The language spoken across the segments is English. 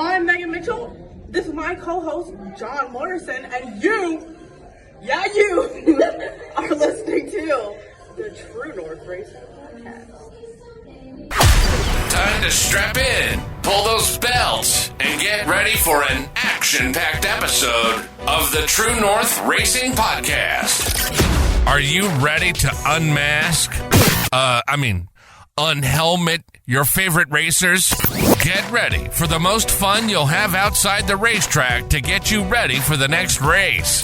I'm Megan Mitchell. This is my co-host, Jon Morrison, and you are listening to the True North Racing Podcast. Time to strap in, pull those belts, and get ready for an action-packed episode of the True North Racing Podcast. Are you ready to unmask? Unhelmet your favorite racers? Get ready for the most fun you'll have outside the racetrack to get you ready for the next race.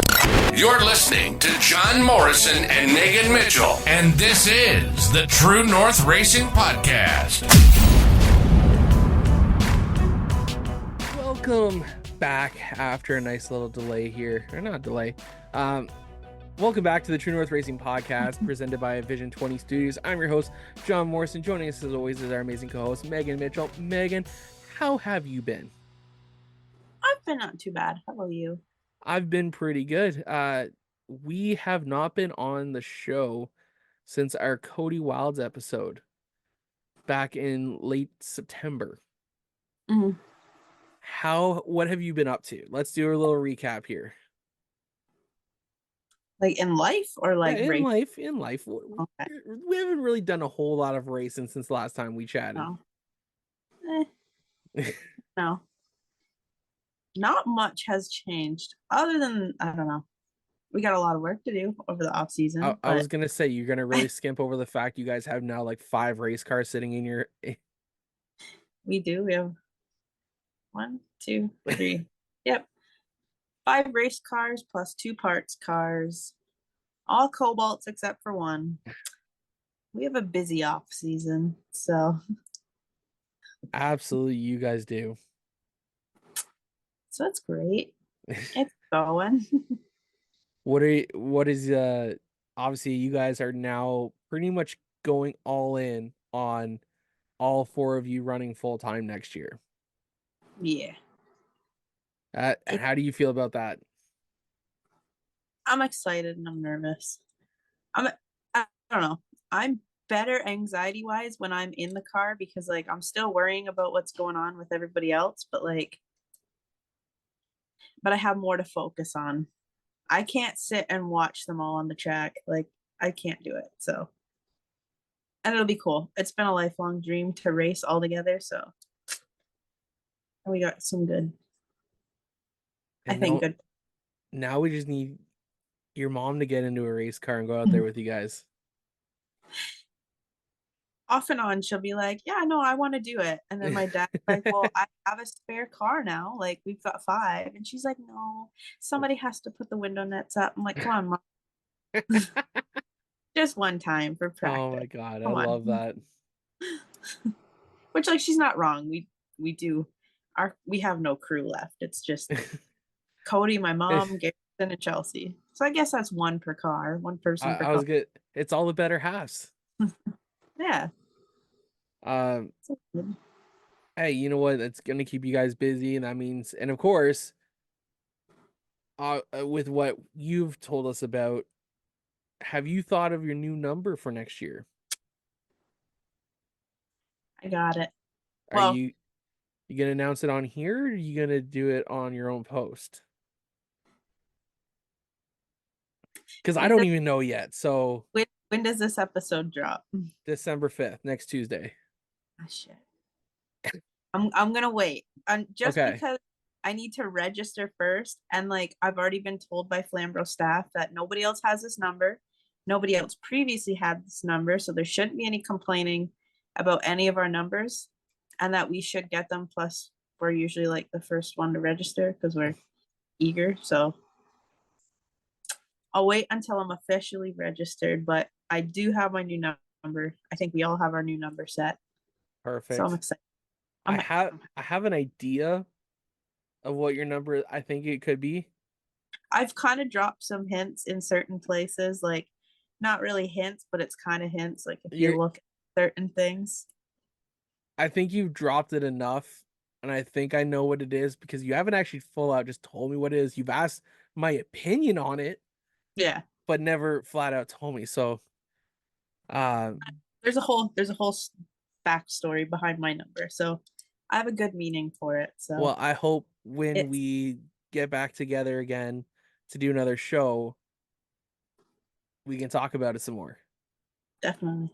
You're listening to Jon Morrison and Megan Mitchell, and this is the True North Racing Podcast. Welcome back after a nice little delay here, or not delay. Welcome back to the True North Racing Podcast, presented by Vision 20 Studios. I'm your host, Jon Morrison. Joining us as always is our amazing co-host, Megan Mitchell. Megan, how have you been? I've been not too bad. How about you? I've been pretty good. We have not been on the show since our Cody Wilds episode back in late September. Mm-hmm. What have you been up to? Let's do a little recap here. Like in life or like in race? In life. Okay. We haven't really done a whole lot of racing since the last time we chatted. No. Not much has changed other than, I don't know. We got a lot of work to do over the off season. I was going to say, you're going to really skimp over the fact you guys have now like 5 race cars sitting in your... We do. We have 1, 2, 3. Yep. 5 race cars plus 2 parts cars, all cobalts except for 1. We have a busy off season, so absolutely, you guys do. So that's great. It's going. What is obviously you guys are now pretty much going all in on all 4 of you running full time next year. Yeah. And how do you feel about that? I'm excited and I'm nervous. I don't know. I'm better anxiety wise when I'm in the car because like I'm still worrying about what's going on with everybody else, but I have more to focus on. I can't sit and watch them all on the track. Like I can't do it. So, and it'll be cool. It's been a lifelong dream to race all together. So we got some good. Good. Now we just need your mom to get into a race car and go out there with you guys. Off and on, she'll be like, yeah, no, I want to do it. And then my dad's like, well, I have a spare car now. Like, we've got 5. And she's like, no, somebody has to put the window nets up. I'm like, come on, Mom. Just one time for practice. Oh, my God. I love that. Which, like, she's not wrong. We have no crew left. It's just Cody, my mom, Garrison, and Chelsea. So I guess that's 1 per car, 1 person per car. I was good. It's all the better halves. Yeah. Hey, you know what? It's gonna keep you guys busy, and that means, and of course, with what you've told us about, have you thought of your new number for next year? I got it. Are you gonna announce it on here, or are you gonna do it on your own post? Because I don't even know yet. So when does this episode drop? December 5th, next Tuesday. Oh, shit. I'm gonna wait. Because I need to register first, and like I've already been told by Flamborough staff that nobody else has this number. Nobody else previously had this number, so there shouldn't be any complaining about any of our numbers, and that we should get them. Plus, we're usually like the first one to register because we're eager. So I'll wait until I'm officially registered, but I do have my new number. I think we all have our new number set. Perfect. So I'm excited. I have an idea of what your number I think it could be. I've kind of dropped some hints in certain places, like not really hints, but it's kind of hints. Like if you look at certain things. I think you've dropped it enough, and I think I know what it is because you haven't actually full out just told me what it is. You've asked my opinion on it. Yeah. But never flat out told me. So there's a whole backstory behind my number. So I have a good meaning for it. So well, I hope when we get back together again to do another show, we can talk about it some more. Definitely.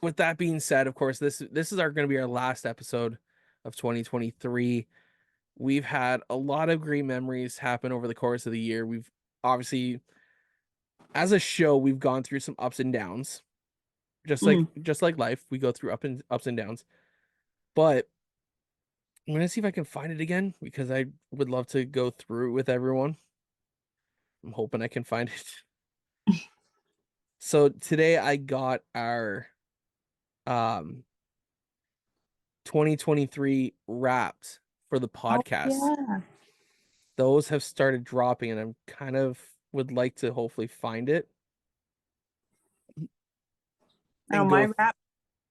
With that being said, of course, this is going to be our last episode of 2023. We've had a lot of great memories happen over the course of the year. We've obviously, as a show, we've gone through some ups and downs, just like life. We go through ups and downs. But I'm gonna see if I can find it again because I would love to go through it with everyone. I'm hoping I can find it. So today I got our 2023 wrapped for the podcast. Oh, yeah. Those have started dropping and I'm kind of would like to hopefully find it. Oh, my rap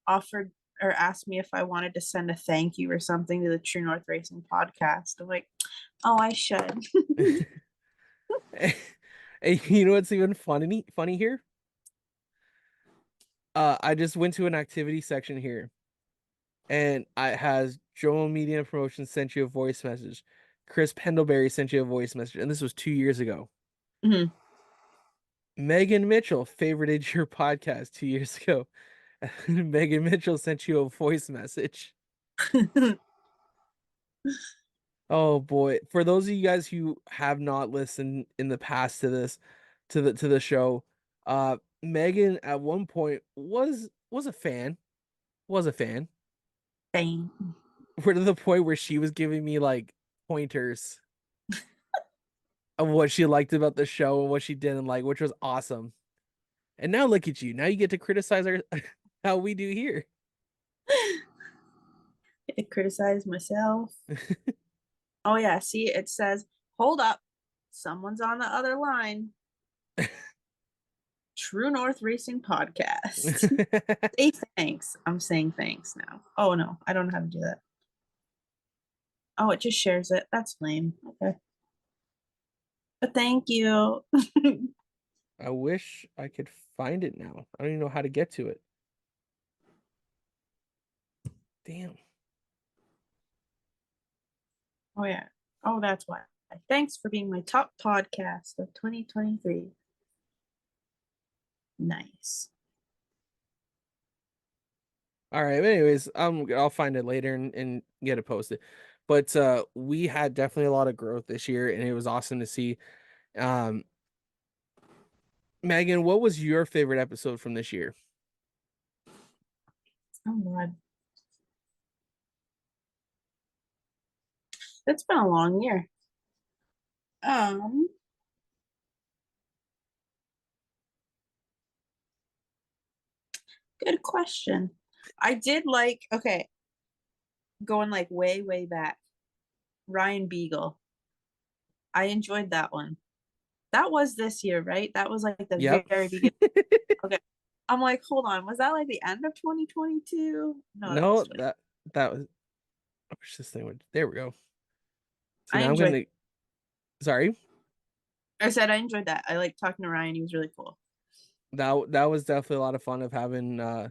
offered or asked me if I wanted to send a thank you or something to the True North Racing podcast. I'm like, oh, I should. Hey, you know what's even funny here? I just went to an activity section here, and it has Joe Media Promotions sent you a voice message. Chris Pendlebury sent you a voice message, and this was 2 years ago. Mm-hmm. Megan Mitchell favorited your podcast 2 years ago. Megan Mitchell sent you a voice message. Oh boy. For those of you guys who have not listened in the past to this, to the show, Megan at one point was a fan. Was a fan. Fame. We're to the point where she was giving me like pointers of what she liked about the show and what she didn't like, which was awesome. And now look at you. Now you get to criticize her how we do here. I criticize myself. Oh yeah, see, it says, hold up, someone's on the other line. True North Racing Podcast. Say thanks. I'm saying thanks now. Oh no, I don't know how to do that. Oh, it just shares it. That's lame. Okay. But thank you. I wish I could find it now. I don't even know how to get to it. Damn. Oh yeah. Oh, that's why. Thanks for being my top podcast of 2023. Nice. All right. Anyways, I'll find it later and get it posted. But we had definitely a lot of growth this year, and it was awesome to see. Megan, what was your favorite episode from this year? Oh God. It's been a long year. Good question. I did like, okay, going like way, way back. Ryan Beagle. I enjoyed that one. That was this year, right? That was like the very beginning. Okay. I'm like, hold on. Was that like the end of 2022? No, that was I wish this thing would. There we go. So now I'm gonna. Sorry. I said I enjoyed that. I like talking to Ryan. He was really cool. That was definitely a lot of fun of having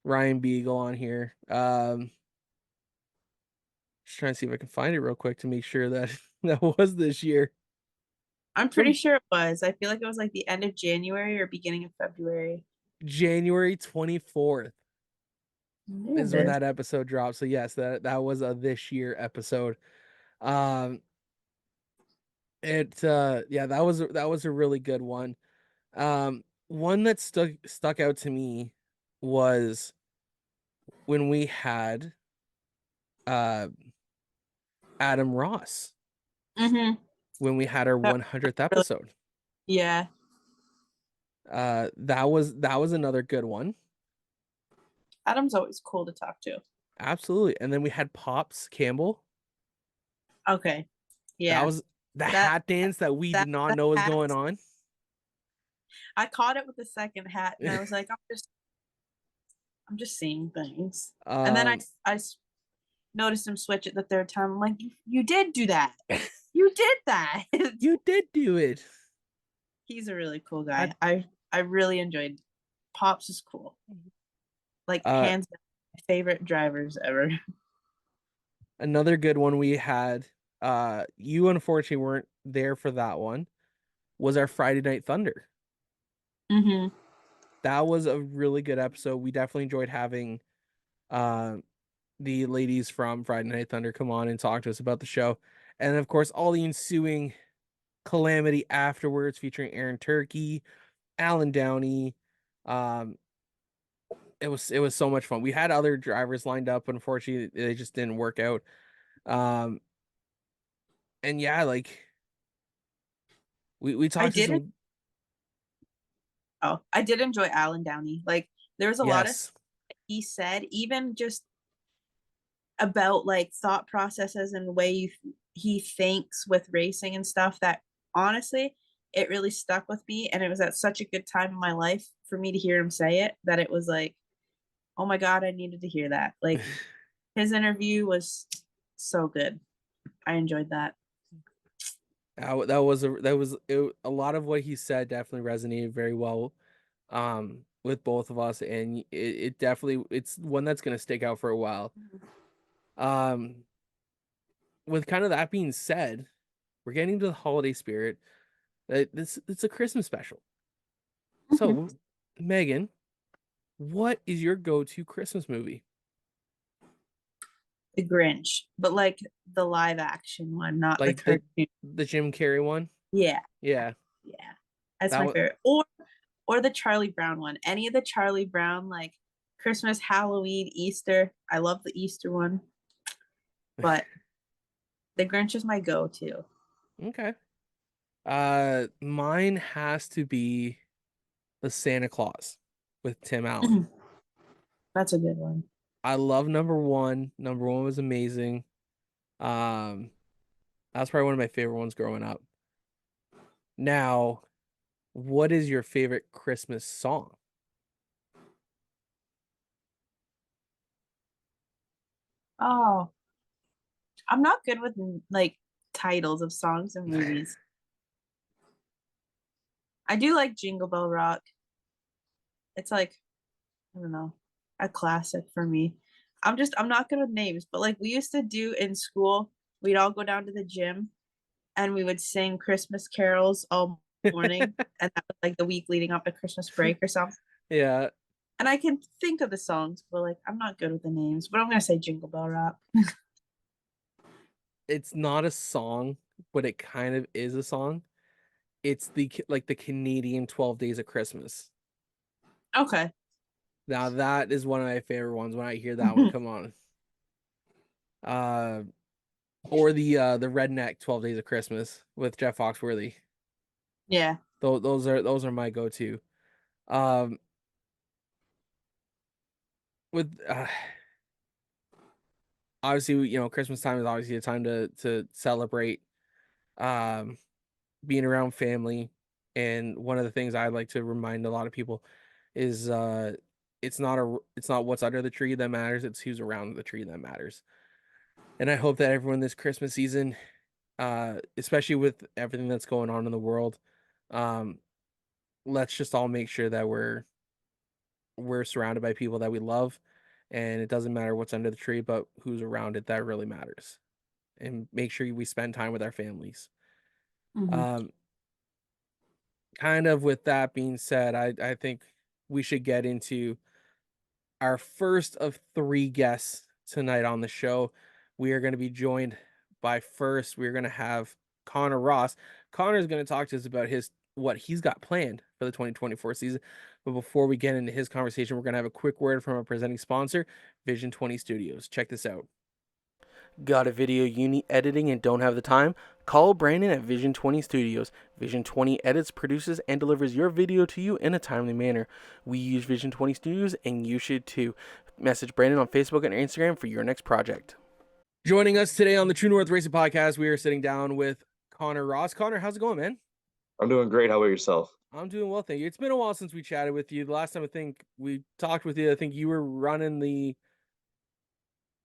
Ryan Beagle on here. Just trying to see if I can find it real quick to make sure that that was this year. I'm pretty sure it was. I feel like it was like the end of January or beginning of February. January 24th is when that episode dropped. So yes, that was a this year episode. Yeah, that was a really good one. One that stuck out to me was when we had Adam Ross. Mm-hmm. When we had our 100th episode. Yeah. That was another good one. Adam's always cool to talk to. Absolutely. And then we had Pops Campbell. Okay. Yeah. That was the hat dance that we did not know was going on. I caught it with the second hat and I was like, I'm just seeing things. And then I noticed him switch it the third time. I'm like, you did do that. You did that. You did do it. He's a really cool guy. I really enjoyed. Pops is cool. Like hands down, my favorite drivers ever. Another good one we had, you unfortunately weren't there for that one, was our Friday Night Thunder. Mm-hmm. That was a really good episode. We definitely enjoyed having uh, the ladies from Friday Night Thunder come on and talk to us about the show. And of course, all the ensuing calamity afterwards featuring Aaron Turkey, Alan Downey. Um, it was so much fun. We had other drivers lined up, unfortunately, they just didn't work out. Um, and yeah, like we I talked to did. some. Oh, I did enjoy Alan Downey. Like there was a lot of Yes. he said, even just about like thought processes and the way he thinks with racing and stuff, that honestly it really stuck with me, and it was at such a good time in my life for me to hear him say it, that it was like, oh my god, I needed to hear that. Like his interview was so good. I enjoyed that. A lot of what he said definitely resonated very well with both of us, and it definitely, it's one that's going to stick out for a while. Um with kind of that being said, we're getting to the holiday spirit. It's a Christmas special. Mhm. So, Megan, what is your go-to Christmas movie? The Grinch, but like the live action one, not the Like the cartoon. the Jim Carrey one? Yeah, Yeah. yeah, that's That my was favorite. Or the Charlie Brown one. Any of the Charlie Brown, like Christmas, Halloween, Easter. I love the Easter one, but the Grinch is my go-to. okay. Mine has to be the Santa Claus with Tim Allen. That's a good one. I love number one. Number one was amazing. Um, that's probably one of my favorite ones growing up. Now, what is your favorite Christmas song? Oh, I'm not good with like titles of songs and movies. I do like Jingle Bell Rock. It's like, I don't know, a classic for me. I'm not good with names, but like we used to do in school, we'd all go down to the gym and we would sing Christmas carols all morning, and that was like the week leading up to Christmas break or something. Yeah, And I can think of the songs, but like I'm not good with the names. But I'm gonna say Jingle Bell Rock. it's not a song, but it kind of is a song. It's the Canadian 12 Days of Christmas. Okay. Now that is one of my favorite ones when I hear that one come on. Uh, or the Redneck 12 Days of Christmas with Jeff Foxworthy. Yeah. Those are my go-to. Um, with obviously, Christmas time is obviously a time to celebrate um being around family. And one of the things I like to remind a lot of people is it's not what's under the tree that matters, it's who's around the tree that matters. And I hope that everyone this Christmas season, especially with everything that's going on in the world, um, let's just all make sure that we're surrounded by people that we love, and it doesn't matter what's under the tree, but who's around it that really matters. And make sure we spend time with our families. Mm-hmm. Um, kind of with that being said, I think we should get into our first of three guests tonight on the show. We are going to be joined by first, we're going to have Connor Ross. Connor is going to talk to us about what he's got planned for the 2024 season. But before we get into his conversation, we're going to have a quick word from our presenting sponsor, Vision 20 Studios. Check this out. Got a video you need editing and don't have the time? Call Brandon at Vision 20 Studios. Vision 20 edits, produces, and delivers your video to you in a timely manner. We use Vision 20 Studios, and you should too. Message Brandon on Facebook and Instagram for your next project. Joining us today on the True North Racing Podcast, we are sitting down with Connor Ross. Connor, how's it going, man? I'm doing great. How about yourself? I'm doing well, thank you. It's been a while since we chatted with you. The last time I think we talked with you, I think you were running the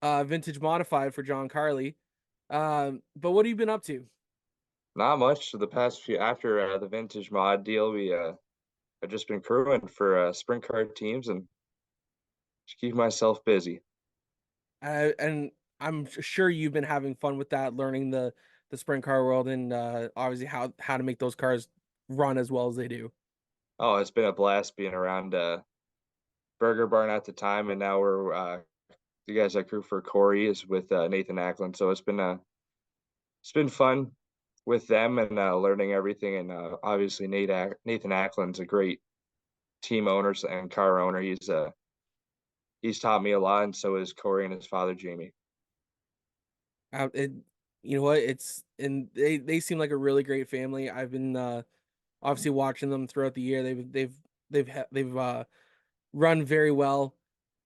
vintage modified for John Carly. But what have you been up to? Not much. The past few after the vintage mod deal, we I've just been crewing for sprint car teams and Just keep myself busy. And I'm sure you've been having fun with that, learning the sprint car world and obviously how to make those cars run as well as they do. Oh, it's been a blast being around Burger Barn at the time, and now we're the guys that crew for Corey is with Nathan Ackland. So it's been fun with them and learning everything. And obviously Nathan Ackland's a great team owner and car owner. He's taught me a lot, and so is Corey and his father Jamie. It, you know what? And they seem like a really great family. I've been obviously watching them throughout the year. They've run very well.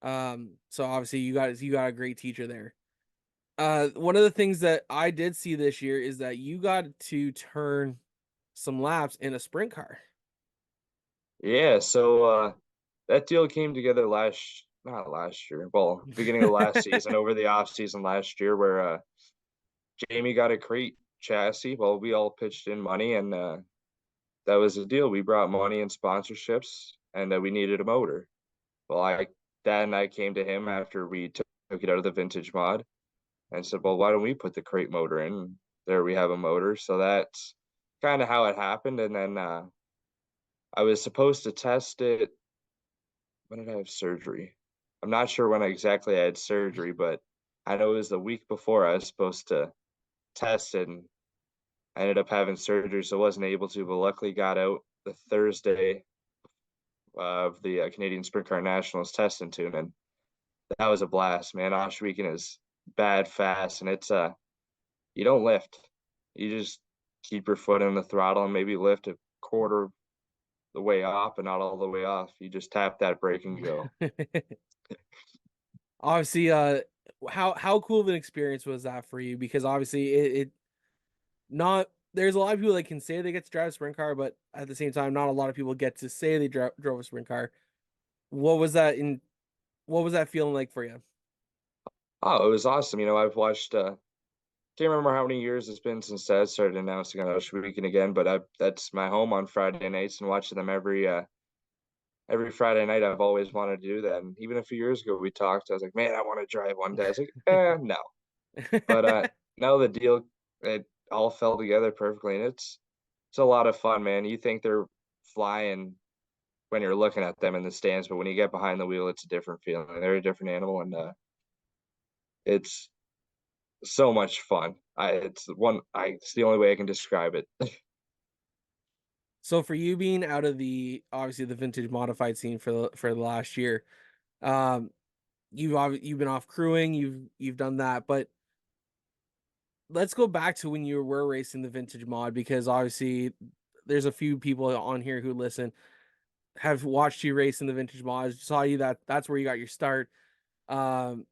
So obviously you got a great teacher there. One of the things that I did see this year is that you got to turn some laps in a sprint car. Yeah, so that deal came together not last year, well, beginning of last season, over the off season last year, where Jamie got a crate chassis. Well, we all pitched in money, and that was the deal. We brought money and sponsorships, and we needed a motor. Well, Dad and I came to him after we took it out of the vintage mod and said, well, why don't we put the crate motor in? There we have a motor. So that's kind of how it happened. And then I was supposed to test it. When did I have surgery? I'm not sure when exactly I had surgery, but I know it was the week before I was supposed to test it, and I ended up having surgery, so I wasn't able to, but luckily got out the Thursday of the Canadian Sprint Car Nationals testing tune, and that was a blast, man. Ohsweken is bad fast, and it's you don't lift. You just keep your foot in the throttle and maybe lift a quarter the way off, but not all the way off. You just tap that brake and go. Obviously, how cool of an experience was that for you? Because obviously it not there's a lot of people that can say they get to drive a sprint car, but at the same time, not a lot of people get to say they drove a sprint car. What was that in? What was that feeling like for you? Oh, it was awesome. I've watched can't remember how many years it's been since Dad started announcing on Ohsweken again, but that's my home on Friday nights and watching them every Friday night. I've always wanted to do that. And even a few years ago we talked, I was like, man, I want to drive one day. I was like, no. But no, the deal, it all fell together perfectly, and it's a lot of fun, man. You think they're flying when you're looking at them in the stands, but when you get behind the wheel, it's a different feeling. They're a different animal, and it's so much fun. It's the only way I can describe it. So for you being out of the obviously the vintage modified scene for the last year, um, you've been off crewing, you've done that, but let's go back to when you were racing the vintage mod, because obviously there's a few people on here who listen have watched you race in the vintage mod, saw you that's where you got your start. Um,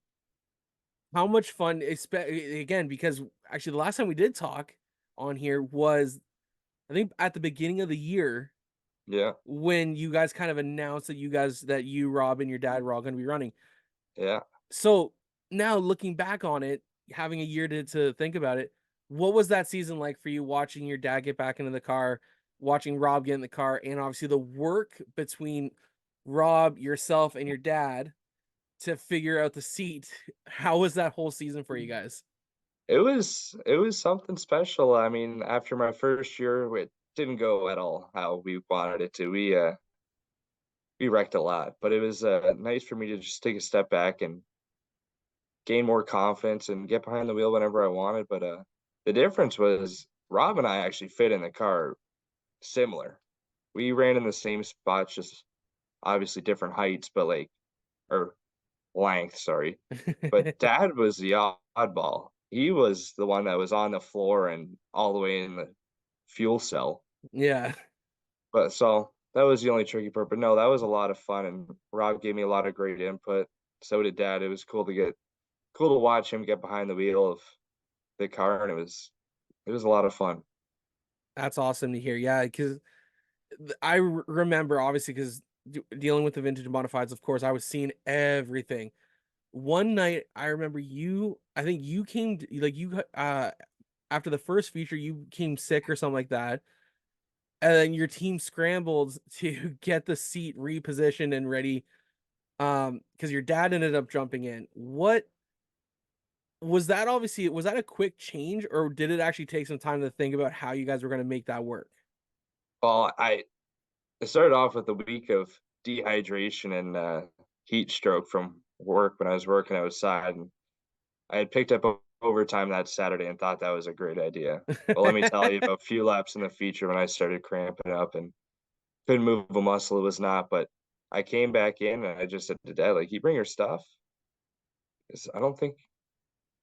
how much fun, again, because actually the last time we did talk on here was I think at the beginning of the year. Yeah. When you guys kind of announced that you, Rob, and your dad were all going to be running. Yeah. So now looking back on it, having a year to think about it, what was that season like for you, watching your dad get back into the car, watching Rob get in the car, and obviously the work between Rob, yourself, and your dad to figure out the seat? How was that whole season for you guys? It was something special. I mean, after my first year, it didn't go at all how we wanted it to. We wrecked a lot, but it was nice for me to just take a step back and gain more confidence and get behind the wheel whenever I wanted. But the difference was Rob and I actually fit in the car similar. We ran in the same spots, just obviously different heights, but or length, sorry. But Dad was the oddball. He was the one that was on the floor and all the way in the fuel cell. Yeah. But so that was the only tricky part. But no, that was a lot of fun, and Rob gave me a lot of great input. So did Dad. It was cool to watch him get behind the wheel of the car, and it was a lot of fun. That's awesome to hear. Yeah, because remember, obviously, because dealing with the vintage modifieds, of course, I was seeing everything. One night, I remember I think you came, after the first feature, you came sick or something like that. And then your team scrambled to get the seat repositioned and ready Because your dad ended up jumping in. What was that? Obviously, was that a quick change, or did it actually take some time to think about how you guys were going to make that work? Well, I started off with a week of dehydration and heat stroke from work when I was working outside, and I had picked up overtime that Saturday and thought that was a great idea. Well, let me tell you, a few laps in the feature when I started cramping up and couldn't move a muscle, it was not. But I came back in and I just said to Dad, like, you bring your stuff? 'Cause I don't think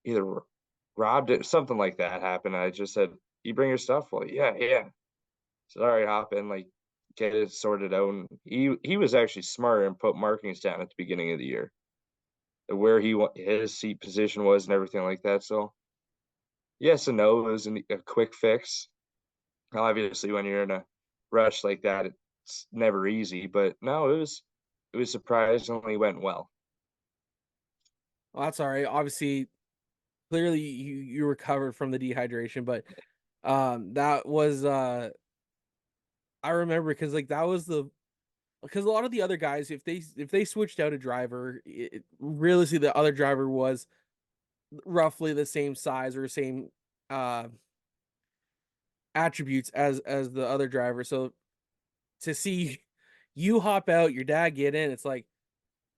either Rob did something like that happened. I just said, you bring your stuff? Well, yeah, yeah. So all right, hop in, like get it sorted out. And he was actually smart and put markings down at the beginning of the year, where his seat position was and everything like that. So yes and no, it was a quick fix. Obviously, when you're in a rush like that, it's never easy. But no, it was surprisingly went well. Well, that's all right. Obviously, clearly you recovered from the dehydration, but that was I remember because like that was the because a lot of the other guys if they switched out a driver, realistically the other driver was roughly the same size or same uh attributes as the other driver. So to see you hop out, your dad get in, it's like,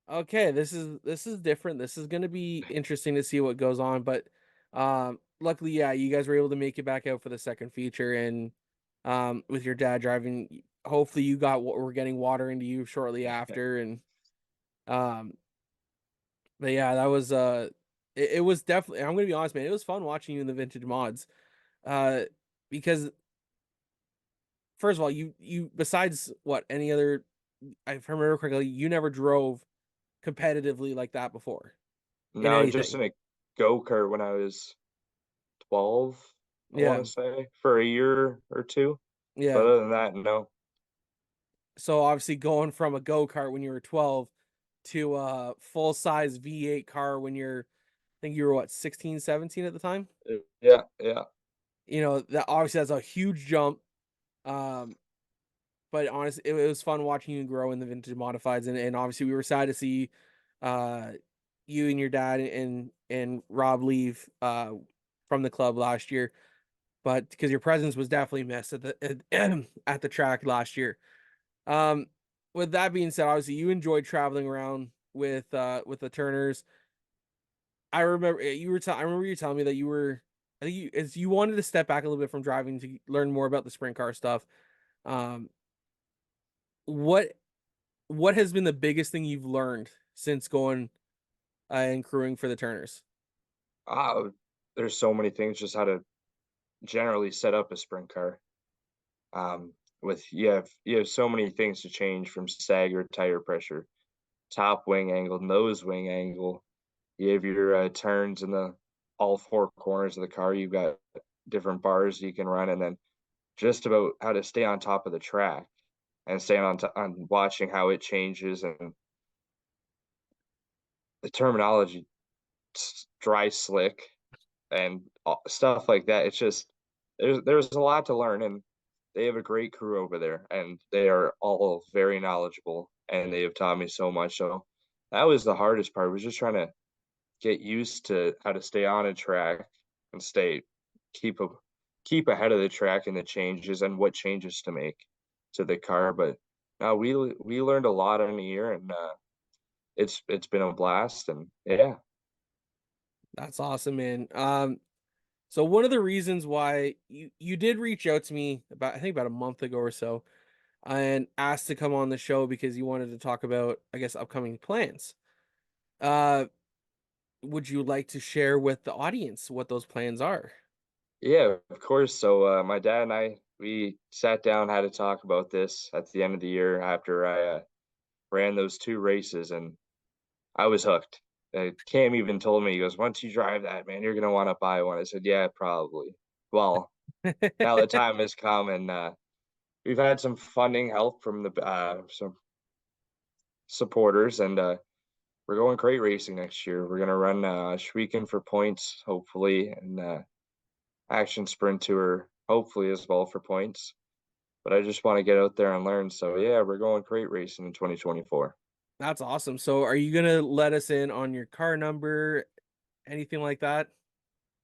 okay, this is different. This is gonna be interesting to see what goes on. But luckily, yeah, you guys were able to make it back out for the second feature, and with your dad driving, hopefully you got what we're getting water into you shortly after, and um, but yeah, that was it was definitely. I'm gonna be honest, man, it was fun watching you in the vintage mods, uh, because first of all, you besides what any other, if I remember correctly, you never drove competitively like that before in No, just anything. in a go-kart when I was 12, I want Yeah. to say, for a year or two. But Yeah. other than that, no. So obviously going from a go-kart when you were 12 to a full-size V8 car when I think you were what, 16, 17 at the time? Yeah, yeah. That obviously that's a huge jump. Um, but honestly, it was fun watching you grow in the vintage modifieds, and obviously we were sad to see uh you and your dad and Rob leave from the club last year, but because your presence was definitely missed at the track last year. Um, with that being said, obviously you enjoyed traveling around with the Turners. I remember I remember you telling me that you were I think you wanted to step back a little bit from driving to learn more about the sprint car stuff. Um, what what has been the biggest thing you've learned since going and crewing for the Turners? Uh, there's so many things just how to generally set up a sprint car. With you have so many things to change from stagger, tire pressure, top wing angle, nose wing angle. You have your turns in the all four corners of the car. You've got different bars you can run, and then just about how to stay on top of the track and stay on watching how it changes and the terminology, dry slick and stuff like that. It's just there's a lot to learn, and they have a great crew over there, and they are all very knowledgeable, and they have taught me so much. So that was the hardest part, was just trying to get used to how to stay on a track and keep a keep ahead of the track and the changes and what changes to make to the car. But now we learned a lot in a year, and it's been a blast, and yeah. That's awesome, man. So one of the reasons why you did reach out to me about I think about a month ago or so and asked to come on the show because you wanted to talk about, I guess, upcoming plans. Uh, would you like to share with the audience what those plans are? Yeah, of course. So my dad and I, we sat down, had to talk about this at the end of the year after I ran those two races, and I was hooked. Cam even told me, he goes, "Once you drive that, man, you're gonna want to buy one." I said, "Yeah, probably." Well, now the time has come, and we've had some funding help from the some supporters, and we're going crate racing next year. We're gonna run Ohsweken for points, hopefully, and Action Sprint Tour, hopefully as well for points. But I just want to get out there and learn. So yeah, we're going crate racing in 2024. That's awesome. So are you gonna let us in on your car number, anything like that?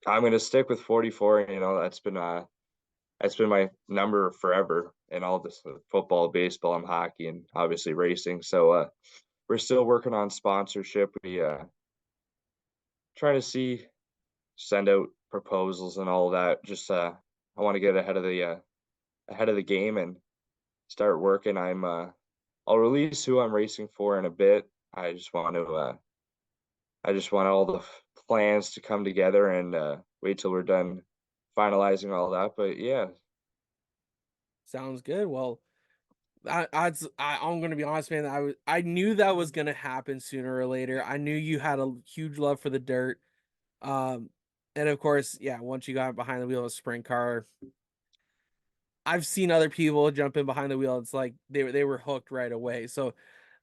I'm gonna stick with 44. That's been my number forever in all this football, baseball, and hockey, and obviously racing. So we're still working on sponsorship. We trying to send out proposals and all that. Just I want to get ahead of the game and start working. I'll release who I'm racing for in a bit. I just want all the plans to come together and wait till we're done finalizing all that. But yeah, Sounds good. Well, I'm gonna be honest, man. I knew that was gonna happen sooner or later. I knew you had a huge love for the dirt. Um, and of course, yeah, once you got behind the wheel of a sprint car, I've seen other people jump in behind the wheel. It's like they were hooked right away. So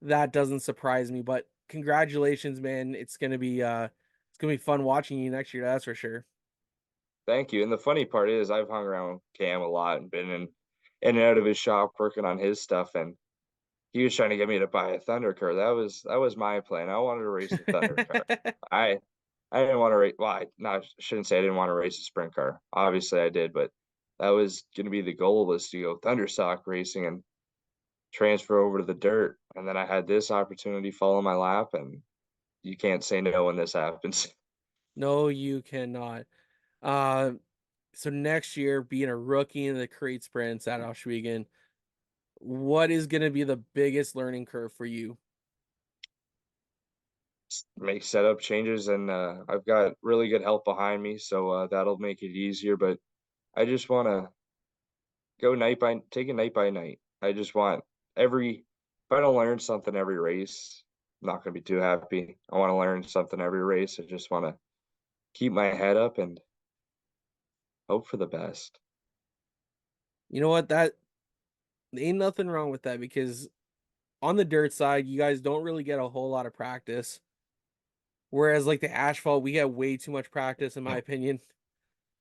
that doesn't surprise me. But congratulations, man. It's gonna be fun watching you next year, that's for sure. thank you. And the funny part is, I've hung around Cam a lot and been in and out of his shop working on his stuff, and he was trying to get me to buy a Thunder car. That was my plan. I wanted to race the Thunder car. I I didn't want to race. Well, I shouldn't say I didn't want to race a sprint car. Obviously, I did, but that was going to be the goal, was to go Thunder stock racing and transfer over to the dirt. And then I had this opportunity fall in my lap, and you can't say no when this happens. No, you cannot. Uh, so next year, being a rookie in the crate sprints at Ohsweken, what is going to be the biggest learning curve for you? Make setup changes, and I've got really good help behind me, so that'll make it easier. But I just want to take it night by night. I just want if I don't learn something every race, I'm not gonna be too happy. I want to learn something every race. I just want to keep my head up and hope for the best. You know what? That ain't nothing wrong with that because on the dirt side, you guys don't really get a whole lot of practice. Whereas like the asphalt, we get way too much practice, in my opinion.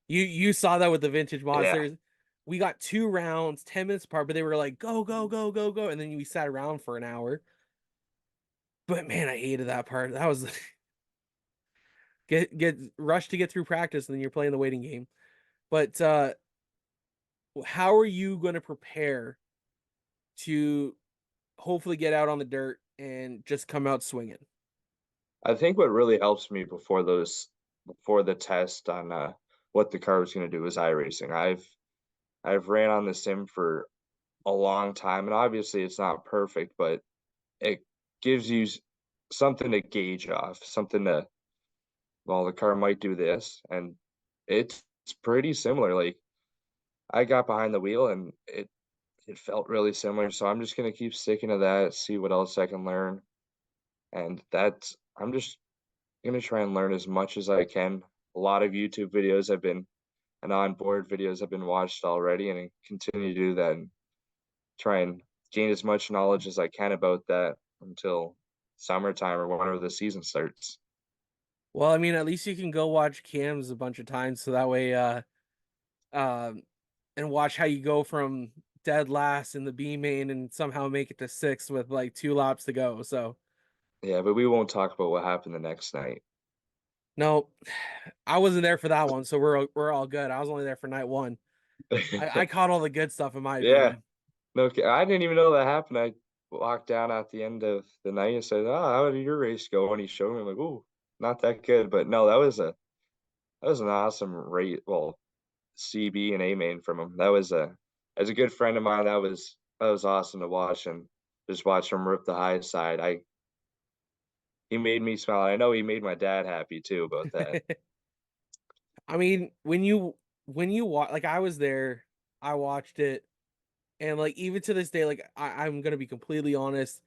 You saw that with the vintage Yeah, monsters. We got 2 rounds, 10 minutes apart, but they were like, go, go, go, go, go. And then we sat around for an hour. But man, I hated that part. That was get rushed to get through practice, and then you're playing the waiting game. But how are you going to prepare to hopefully get out on the dirt and just come out swinging? I think what really helps me before the test on what the car was going to do is iRacing. I've ran on the sim for a long time, and obviously it's not perfect, but it gives you something to gauge off, something to, well, the car might do this, and it's pretty similar. Like, I got behind the wheel and it felt really similar, so I'm just gonna keep sticking to that, see what else I can learn, and I'm just gonna try and learn as much as I can. A lot of YouTube videos have been and onboard videos have been watched already, and I continue to do that and try and gain as much knowledge as I can about that until summertime or whenever the season starts. Well, I mean, at least you can go watch cams a bunch of times, so that way, um, and watch how you go from dead last in the B main and somehow make it to sixth with like 2 laps to go. So Yeah, but we won't talk about what happened the next night. no, I wasn't there for that one, so we're all good. I was only there for night one. I caught all the good stuff in my Yeah, opinion. no, I didn't even know that happened. I walked down at the end of the night and said, "Oh, how did your race go?" And he showed me, I'm like, "Ooh, not that good." But no, that was an awesome rate. Well, CB and A main from him. That was as a good friend of mine. That was awesome to watch, and just watch him rip the high side. He made me smile. I know he made my dad happy too about that. I mean, when you watch, like I was there, I watched it, and like even to this day, like I'm gonna be completely honest.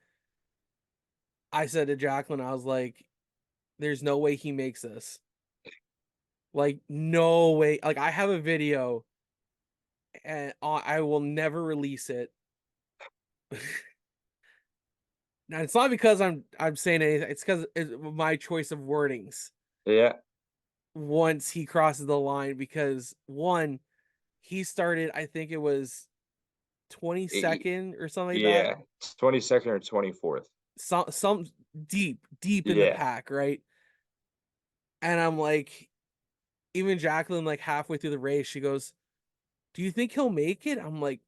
I said to Jacqueline, I was like, "There's no way he makes this. Like, no way. Like, I have a video, and I will never release it." Now, it's not because I'm saying anything. It's because it's my choice of wordings Yeah, once he crosses the line. Because one, he started, I think it was 22nd or something like that. Yeah, 22nd or 24th. Some deep in the Yeah, pack, right? And I'm like, even Jacqueline, like halfway through the race, she goes, "Do you think he'll make it?" I'm like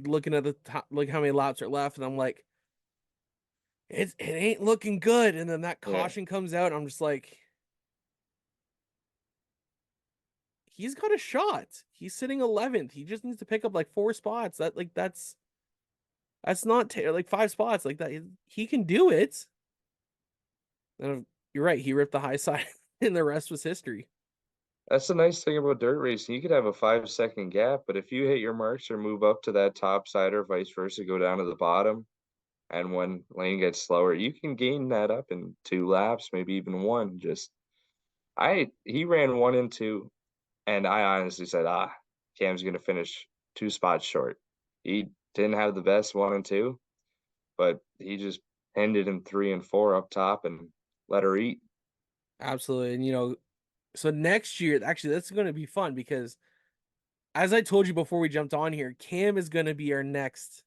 looking at the top, like how many laps are left, and I'm like, it ain't looking good. And then that yeah. caution comes out, and I'm just like, he's got a shot. He's sitting 11th. He just needs to pick up like 4 spots. That's not like 5 spots like that. He can do it. And you're right. He ripped the high side, and the rest was history. That's the nice thing about dirt racing. You could have a 5-second gap, but if you hit your marks or move up to that top side or vice versa, go down to the bottom, and when lane gets slower, you can gain that up in 2 laps, maybe even one. He ran 1 and 2, and I honestly said, Cam's gonna finish 2 spots short. He didn't have the best 1 and 2, but he just ended in 3 and 4 up top and let her eat. Absolutely. And so next year, actually, that's going to be fun because, as I told you before we jumped on here, Cam is going to be our next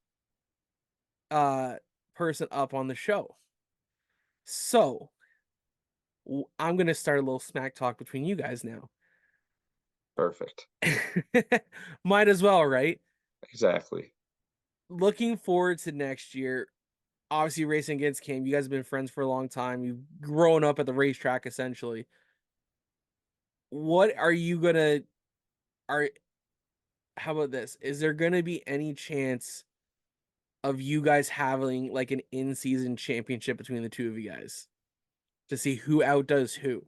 uh person up on the show. So I'm going to start a little smack talk between you guys now. Perfect. Might as well, right? Exactly. Looking forward to next year. Obviously, racing against Cam. You guys have been friends for a long time. You've grown up at the racetrack, essentially. What are you gonna are How about this? Is there gonna be any chance of you guys having like an in-season championship between the two of you guys to see who outdoes who?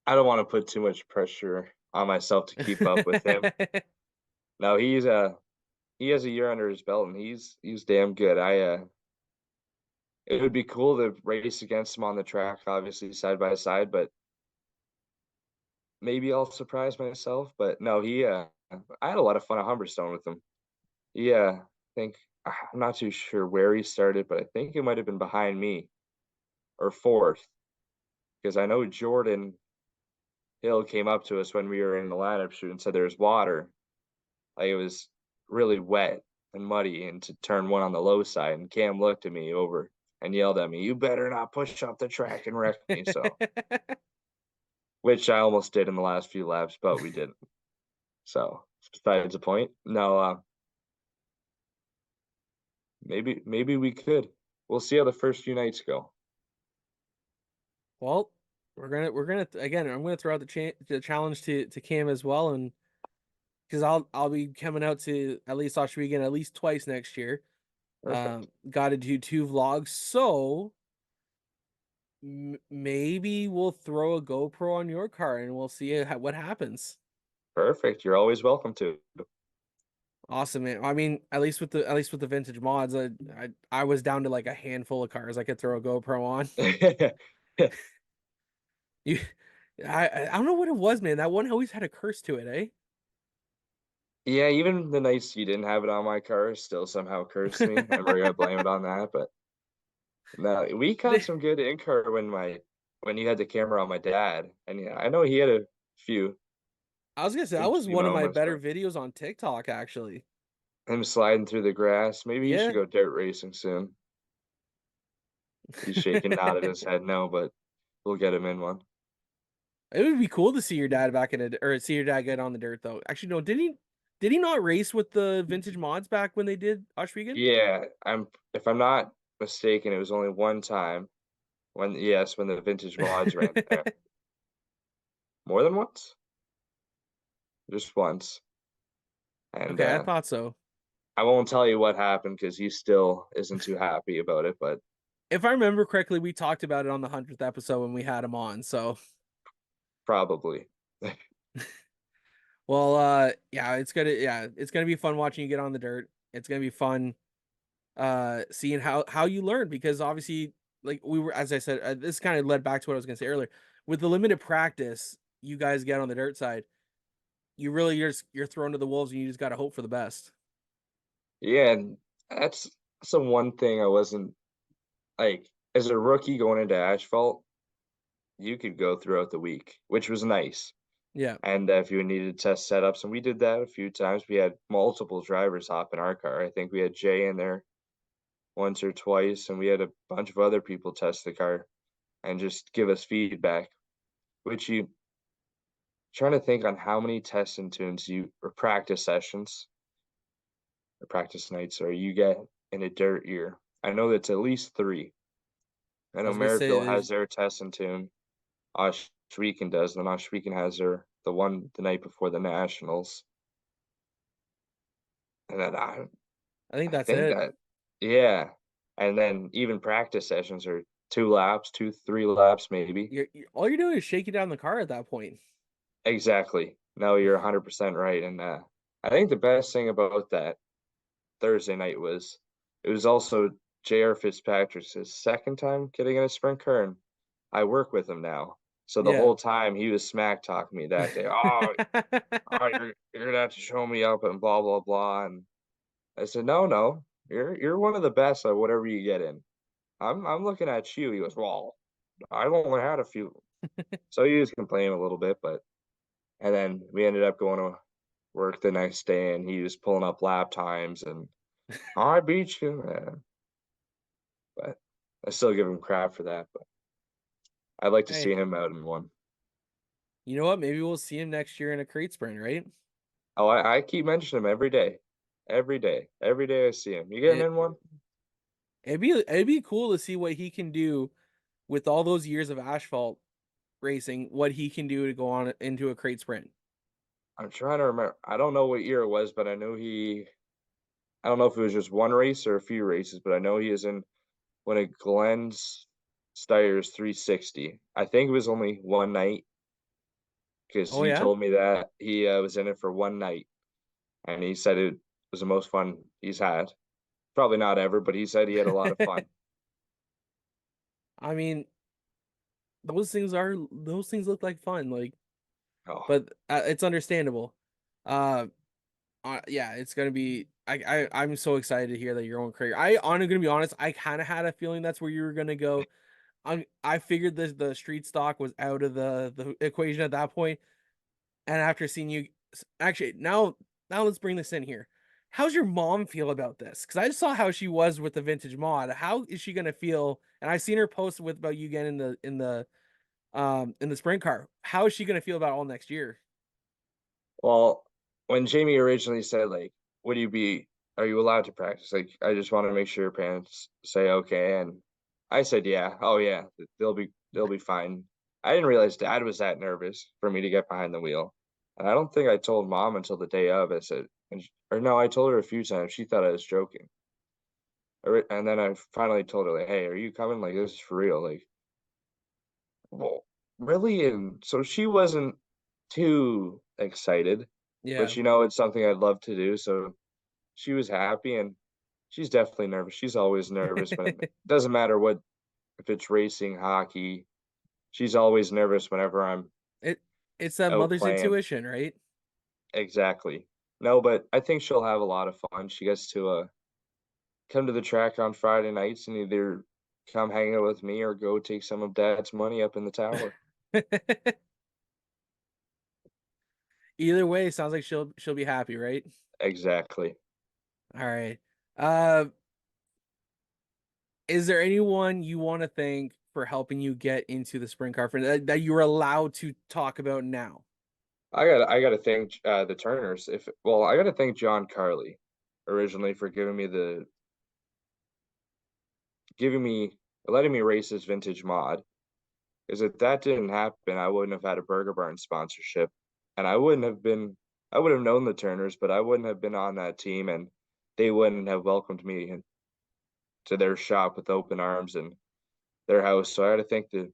I don't want to put too much pressure on myself to keep up with him. No, he has a year under his belt and he's damn good. It would be cool to race against him on the track, obviously side by side, but maybe I'll surprise myself. But no, I had a lot of fun at Humberstone with him. I think I'm not too sure where he started, but I think it might have been behind me or fourth because I know Jordan Hill came up to us when we were in the lineup shoot and said there's water. Like it was really wet and muddy, and to turn one on the low side. And Cam looked at me over and yelled at me, "You better not push up the track and wreck me." So, which I almost did in the last few laps, but we didn't. So, besides the point. No, maybe we could. We'll see how the first few nights go. Well, we're gonna again. I'm gonna throw out the challenge to Cam as well, and because I'll be coming out to at least Ohsweken at least twice next year. Perfect. Got to do 2 vlogs, so maybe we'll throw a GoPro on your car and we'll see what happens. Perfect. You're always welcome to. Awesome, man. I mean, at least with the vintage mods, I was down to like a handful of cars I could throw a GoPro on. You, I don't know what it was, man. That one always had a curse to it, eh? Yeah, even the nights you didn't have it on my car still somehow cursed me, and we're gonna blame it on that. But no, we caught some good in car when you had the camera on my dad, and yeah, I know he had a few I was gonna say that was interesting one of my moments, better but videos on TikTok, actually. him sliding through the grass. Maybe he should Yeah. go dirt racing soon. He's shaking, nodding his head no, but we'll get him in one. It would be cool to see your dad back in it, or see your dad get on the dirt though. Actually, no, did he not race with the vintage mods back when they did Ohsweken? Yeah, if I'm not mistaken, it was only one time when the vintage mods ran there. More than once? Just once. And Okay, I thought so. I won't tell you what happened because he still isn't too happy about it, but If I remember correctly, we talked about it on the 100th episode when we had him on. So, probably. well, it's gonna be fun watching you get on the dirt. It's gonna be fun, seeing how you learn because obviously, like we were, as I said, this kind of led back to what I was gonna say earlier. With the limited practice you guys get on the dirt side, you're thrown to the wolves and you just got to hope for the best. Yeah, and that's the one thing I wasn't like as a rookie going into asphalt, you could go throughout the week, which was nice. Yeah. And if you needed test setups, and we did that a few times, we had multiple drivers hop in our car. I think we had Jay in there once or twice, and we had a bunch of other people test the car and just give us feedback, which you trying to think on how many tests and tunes you or practice sessions or practice nights or you get in a dirt year. I know that's at least 3. I I know was gonna say Merrifield has there's their test and tune. Ohsweken does, and then Ohsweken has the one the night before the nationals. And then I think I that's think it. that yeah. And then even practice sessions are 2 laps, 2, 3 laps maybe. All you're doing is shaking down the car at that point. Exactly. No, you're 100% right. And I think the best thing about that Thursday night was it was also J.R. Fitzpatrick's his second time getting in a sprint car, and I work with him now. So the Yeah. whole time he was smack talking me that day. You're gonna have to show me up and blah blah blah. And I said, no, you're one of the best at whatever you get in. I'm looking at you. He goes, well, I've only had a few. So he was complaining a little bit, but and then we ended up going to work the next day, and he was pulling up lap times, and I beat you, man. But I still give him crap for that. But I'd like to see Hey, him out in one. you know what? Maybe we'll see him next year in a crate sprint, right? Oh, I keep mentioning him every day, every day I see him. You getting It in one? it'd be cool to see what he can do with all those years of asphalt racing, what he can do to go on into a crate sprint. I'm trying to remember. I don't know what year it was, but I know I don't know if it was just one race or a few races, but I know he is in one of Glenn's Steyer's 360. I think it was only one night because Oh he yeah? told me that he was in it for one night, and he said it was the most fun he's had. Probably not ever, but he said he had a lot of fun. I mean, those things look like fun, like, Oh, but it's understandable. Uh, yeah, it's gonna be. I'm so excited to hear that you're on crate. I'm gonna be honest. I kind of had a feeling that's where you were gonna go. I figured the street stock was out of the equation at that point, and after seeing you, actually now let's bring this in here. How's your mom feel about this? Because I just saw how she was with the vintage mod. How is she gonna feel? And I've seen her post with about you getting in the sprint car. How is she gonna feel about all next year? well, when Jamie originally said, like, would you be, are you allowed to practice? Like, I just want to make sure your parents say okay. And I said, yeah. Oh, yeah. They'll be fine. I didn't realize dad was that nervous for me to get behind the wheel. And I don't think I told mom until the day of. I said, or no, I told her a few times. She thought I was joking. And then I finally told her, like, hey, are you coming? Like, this is for real. Like, well, really? And so she wasn't too excited, Yeah. which, it's something I'd love to do. So she was happy, and she's definitely nervous. She's always nervous when it doesn't matter what, if it's racing, hockey, she's always nervous whenever I'm it it's that out mother's playing. intuition, right? Exactly. No, but I think she'll have a lot of fun. She gets to come to the track on Friday nights and either come hang out with me or go take some of dad's money up in the tower. Either way, sounds like she'll be happy, right? Exactly. All right. Uh, is there anyone you want to thank for helping you get into the sprint car for that you're allowed to talk about now? I gotta thank the Turners. I gotta thank John Carley originally for giving me letting me race his vintage mod. Because if that didn't happen, I wouldn't have had a Burger Barn sponsorship, and I would have known the Turners, but I wouldn't have been on that team, and they wouldn't have welcomed me to their shop with open arms and their house. So I got to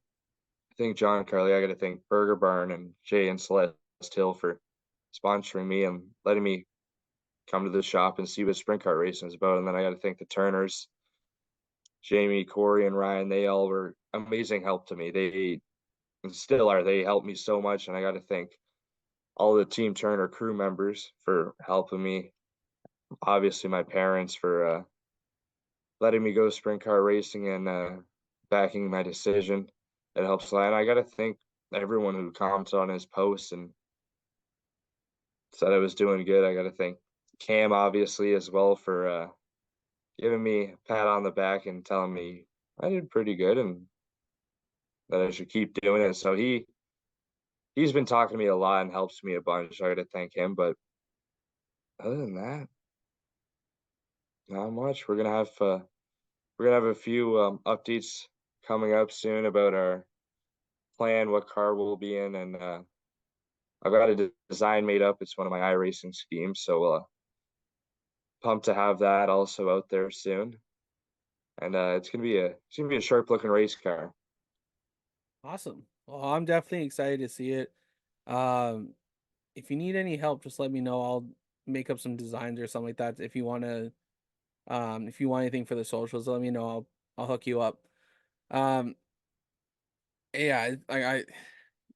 thank John Carley. I got to thank Burger Barn and Jay and Celeste Hill for sponsoring me and letting me come to the shop and see what sprint car racing is about. And then I got to thank the Turners, Jamie, Corey, and Ryan. They all were amazing help to me. They still are. They helped me so much, and I got to thank all the Team Turner crew members for helping me. Obviously, my parents for letting me go sprint car racing and backing my decision. It helps a lot. And I got to thank everyone who commented on his posts and said I was doing good. I got to thank Cam obviously as well for giving me a pat on the back and telling me I did pretty good and that I should keep doing it. So he's been talking to me a lot and helps me a bunch. So I got to thank him. But other than that, not much. We're gonna have a few updates coming up soon about our plan, what car we'll be in, and I've got a design made up. It's one of my iRacing schemes, so pumped to have that also out there soon. And it's gonna be a sharp looking race car. Awesome. Well, I'm definitely excited to see it. Um, if you need any help, just let me know. I'll make up some designs or something like that. If you want anything for the socials, let me know. I'll hook you up. Um, yeah, I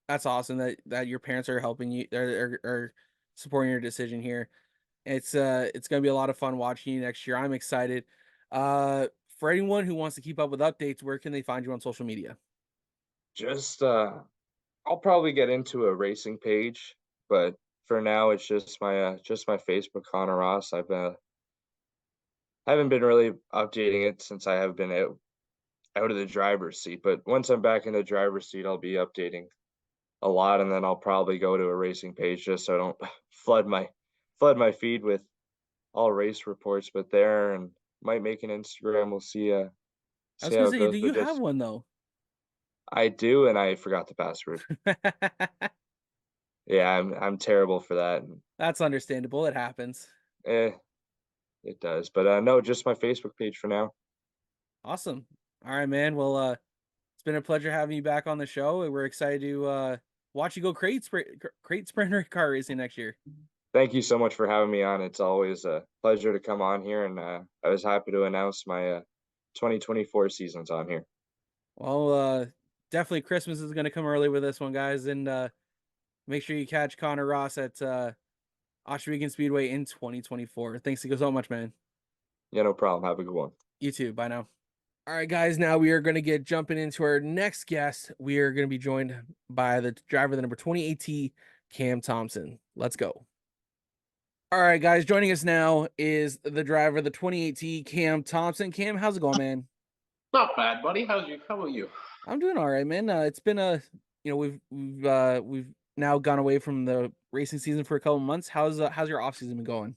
that's awesome that your parents are helping you are supporting your decision here. It's gonna be a lot of fun watching you next year. I'm excited. For anyone who wants to keep up with updates, where can they find you on social media? Just I'll probably get into a racing page, but for now it's just my Facebook, Connor Ross. Haven't been really updating it since I have been out of the driver's seat. But once I'm back in the driver's seat, I'll be updating a lot, and then I'll probably go to a racing page just so I don't flood my feed with all race reports. But there, and might make an Instagram. We'll see. I See was gonna how it say, goes. do But you have just one though? I do, and I forgot the password. Yeah, I'm terrible for that. That's understandable. It happens. Eh, it does. But no, just my Facebook page for now. Awesome. All right, man. Well, it's been a pleasure having you back on the show. We're excited to watch you go crate sprinter car racing next year. Thank you so much for having me on. It's always a pleasure to come on here, and I was happy to announce my 2024 seasons on here. Well, definitely Christmas is going to come early with this one, guys, and make sure you catch Connor Ross at Ohsweken Speedway in 2024. Thanks so much, man. Yeah, no problem. Have a good one. You too. Bye now. All right, guys. Now we are going to get jumping into our next guest. We are going to be joined by the driver, the number 20 AT, Cam Thomson. Let's go. All right, guys. Joining us now is the driver, the 20 AT, Cam Thomson. Cam, how's it going, man? Not bad, buddy. How about you? I'm doing all right, man. It's been we've now gone away from the racing season for a couple months. How's your off season been going?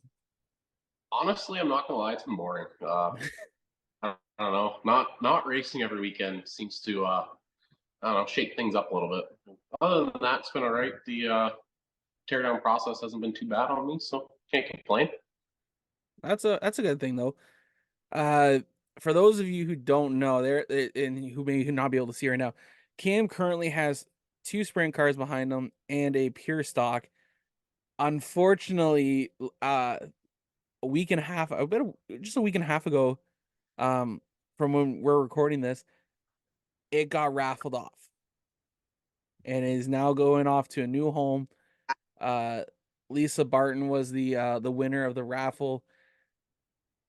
Honestly, I'm not gonna lie, it's been boring. I don't know. Not racing every weekend seems to I don't know, shake things up a little bit. Other than that, it's been all right. The teardown process hasn't been too bad on me, so can't complain. That's a good thing though. For those of you who don't know, there and who may not be able to see right now, Cam currently has 2 sprint cars behind him and a pure stock. Unfortunately, a week and a half, just a week and a half ago, from when we're recording this, it got raffled off and is now going off to a new home. Lisa Barton was the winner of the raffle.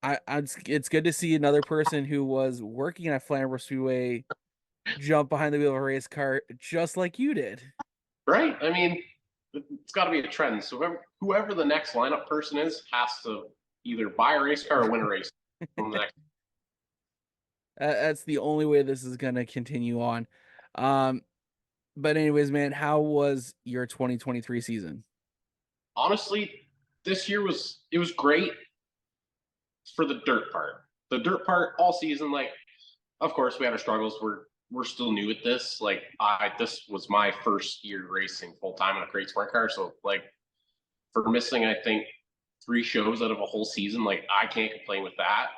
It's good to see another person who was working at Flamborough Speedway jump behind the wheel of a race car just like you did. Right? I mean, it's got to be a trend. So whoever the next lineup person is has to either buy a race car or win a race from the next. That's the only way this is gonna continue on. But anyways, man, how was your 2023 season? Honestly, this year was great for the dirt part. The dirt part all season, like, of course we had our struggles. We're still new at this. Like, this was my first year racing full time in a crate sprint car. So, like, for missing, I think 3 shows out of a whole season, like, I can't complain with that.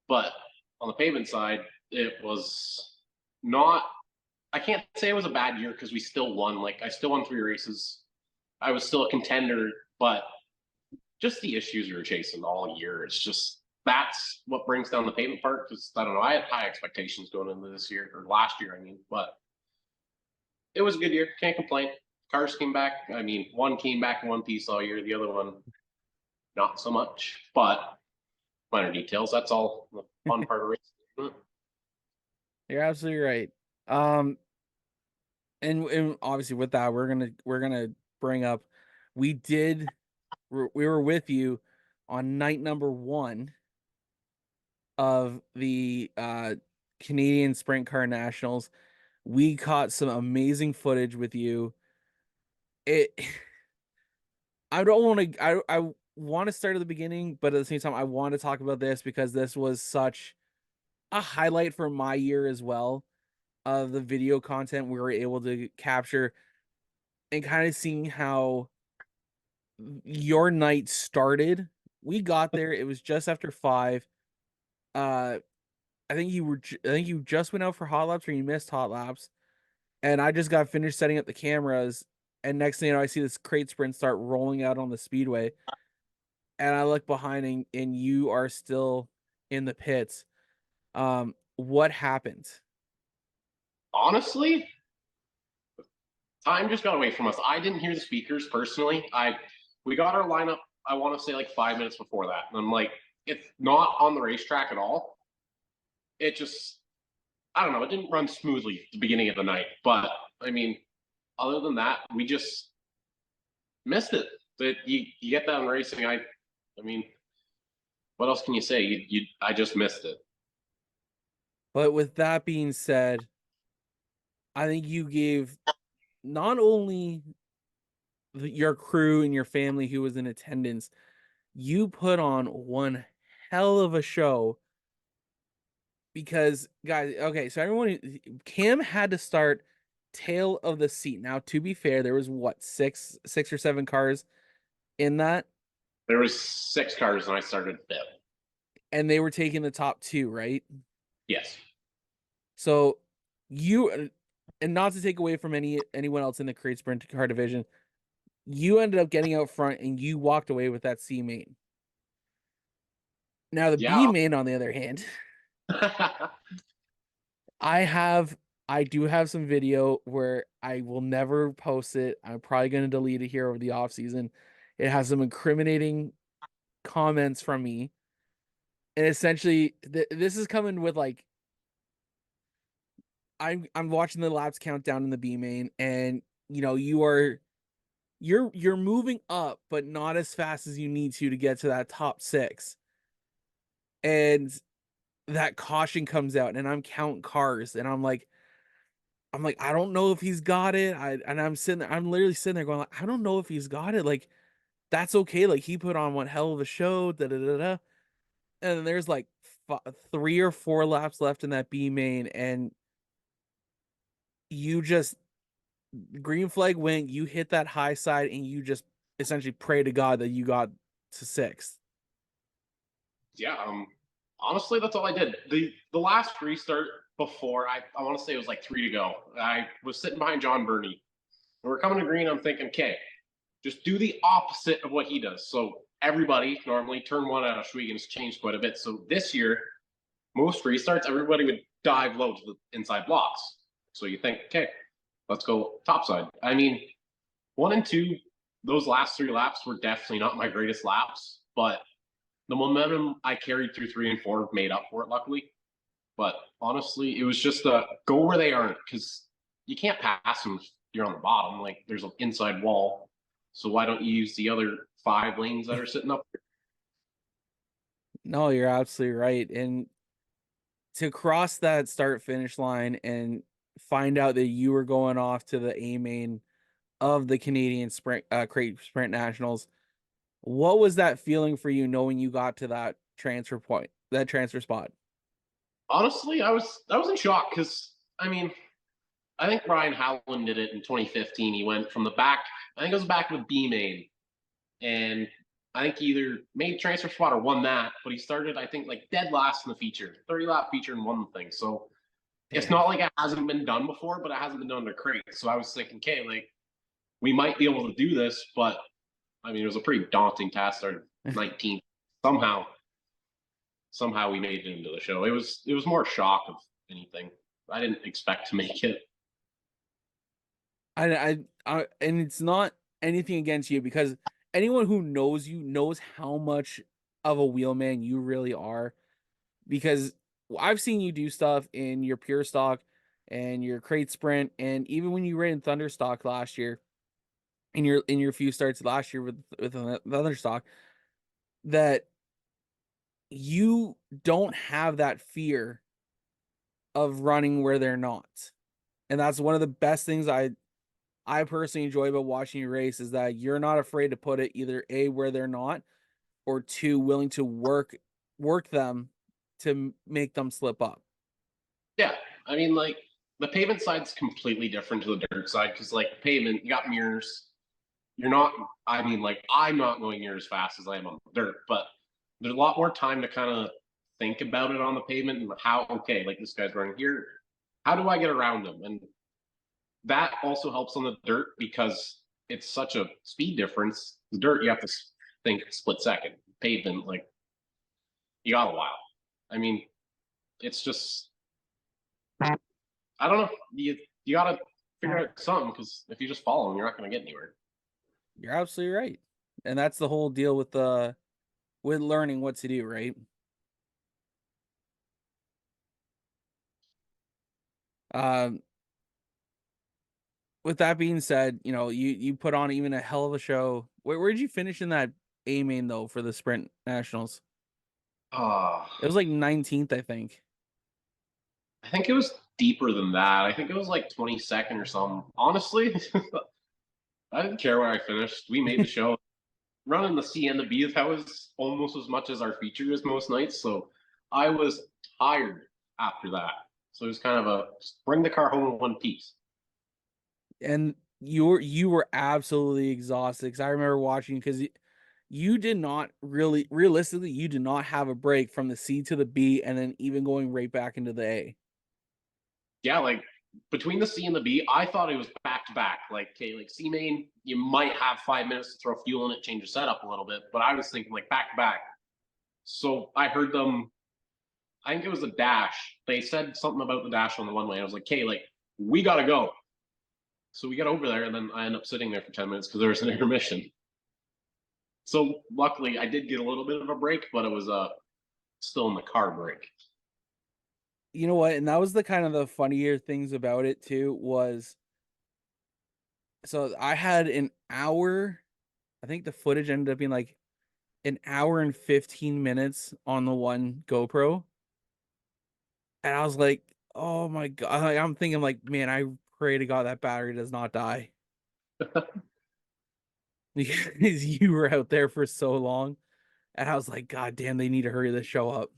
But on the pavement side, it was not. I can't say it was a bad year because we still won. Like, I still won 3 races. I was still a contender, but just the issues we were chasing all year. It's just that's what brings down the pavement part. Because I don't know, I had high expectations going into this year or last year. I mean, but it was a good year. Can't complain. Cars came back. I mean, one came back in one piece all year. The other one, not so much. But minor details. That's all the fun part of racing. You're absolutely right. And obviously with that, we're gonna bring up. We did we were with you on night number 1 of the Canadian Sprint Car Nationals. We caught some amazing footage with you. It I don't want to I want to start at the beginning, but at the same time I want to talk about this because this was such a highlight for my year as well, of the video content we were able to capture and kind of seeing how your night started. We got there, it was just after 5. I think you just went out for hot laps or you missed hot laps. And I just got finished setting up the cameras, and next thing you know, I see this crate sprint start rolling out on the speedway. And I look behind and you are still in the pits. What happened? Honestly, time just got away from us. I didn't hear the speakers personally. We got our lineup, I want to say like 5 minutes before that. And I'm like, it's not on the racetrack at all. It just, I don't know, it didn't run smoothly at the beginning of the night. But I mean, other than that, we just missed it. That you get that in racing. I mean, what else can you say? I just missed it. But with that being said, I think you gave not only your crew and your family who was in attendance, you put on one hell of a show. Because guys, okay, so Cam had to start tail of the seat. Now, to be fair, there was what, six or seven cars in that? There was 6 cars and I started 5th. And they were taking the top 2, right? Yes. So you, and not to take away from anyone else in the crate sprint car division, you ended up getting out front and you walked away with that C main. Now the B main, on the other hand, I do have some video where I will never post it. I'm probably going to delete it here over the off season. It has some incriminating comments from me. And essentially this is coming with like, I'm watching the laps countdown in the B main, and you know, you're moving up, but not as fast as you need to get to that top 6. And that caution comes out and I'm counting cars and I'm like, I don't know if he's got it. I'm literally sitting there going like, I don't know if he's got it. Like, that's okay. Like, he put on one hell of a show. Da da da da. And then there's like 3 or 4 laps left in that B main, and you just, green flag went. You hit that high side, and you just essentially pray to God that you got to 6th. Yeah. Honestly, that's all I did. The last restart before, I want to say it was like 3 to go. I was sitting behind John Burney. And we're coming to green. I'm thinking, okay, just do the opposite of what he does. So everybody, normally turn 1 at Ohsweken has changed quite a bit. So this year, most restarts, everybody would dive low to the inside blocks. So you think, okay, let's go topside. I mean, 1 and 2, those last 3 laps were definitely not my greatest laps, but the momentum I carried through 3 and 4 made up for it, luckily. But honestly, it was just a go where they aren't, because you can't pass them if you're on the bottom. Like, there's an inside wall. So why don't you use the other 5 lanes that are sitting up there? No, you're absolutely right. And to cross that start finish line and find out that you were going off to the A main of the Canadian crate sprint nationals, what was that feeling for you, knowing you got to that transfer spot? Honestly, I was in shock, because I mean, I think Brian Howland did it in 2015. He went from the back, I think it was back with B main, and I think he either made transfer spot or won that, but he started, I think, like dead last in the feature, 30-lap feature, and won the thing. So it's not like it hasn't been done before, but it hasn't been done to crate. So I was thinking, okay, like, we might be able to do this, but I mean, it was a pretty daunting task. Started 19th. Somehow we made it into the show. It was more shock of anything. I didn't expect to make it. And it's not anything against you, because anyone who knows you knows how much of a wheelman you really are, because I've seen you do stuff in your pure stock and your crate sprint, and even when you ran in Thunderstock last year, in your few starts last year with the other stock, that you don't have that fear of running where they're not. And that's one of the best things I personally enjoy about watching you race, is that you're not afraid to put it either A, where they're not, or two, willing to work them to make them slip up. Yeah, I mean, like, the pavement side's completely different to the dirt side, because like pavement, you got mirrors. You're not. I mean, like, I'm not going near as fast as I am on the dirt, but there's a lot more time to kind of think about it on the pavement and how, okay, like this guy's running here. How do I get around him? And that also helps on the dirt because it's such a speed difference. The dirt, you have to think split second. Pavement, like, you got a while. I mean, it's just, I don't know. You got to figure out something, because if you just follow them, you're not going to get anywhere. You're absolutely right. And that's the whole deal with learning what to do, right? With that being said, you put on even a hell of a show. Where did you finish in that A main though for the sprint nationals? It was like 19th, I think. I think it was deeper than that. I think it was like 22nd or something. Honestly, I didn't care where I finished. We made the show. Running the C and the B, that was almost as much as our feature is most nights. So I was tired after that. So it was kind of a just bring the car home in one piece. And you were absolutely exhausted, because I remember watching, because you did not realistically, you did not have a break from the C to the B and then even going right back into the A. Yeah, like between the C and the B, I thought it was back to back. Like, okay, like C main, you might have 5 minutes to throw fuel in it, change your setup a little bit, but I was thinking like back to back. So I heard them. I think it was a dash. They said something about the dash on the one way. I was like, okay, like we gotta go. So we got over there, and then I end up sitting there for 10 minutes because there was an intermission. So luckily, I did get a little bit of a break, but it was still in the car break. You know what? And that was the kind of the funnier things about it too, was so I had an hour, I think the footage ended up being like an hour and 15 minutes on the one GoPro. And I was like, oh my God. Like, I'm thinking like, man, I pray to God that battery does not die. Because you were out there for so long. And I was like, God damn, they need to hurry this show up.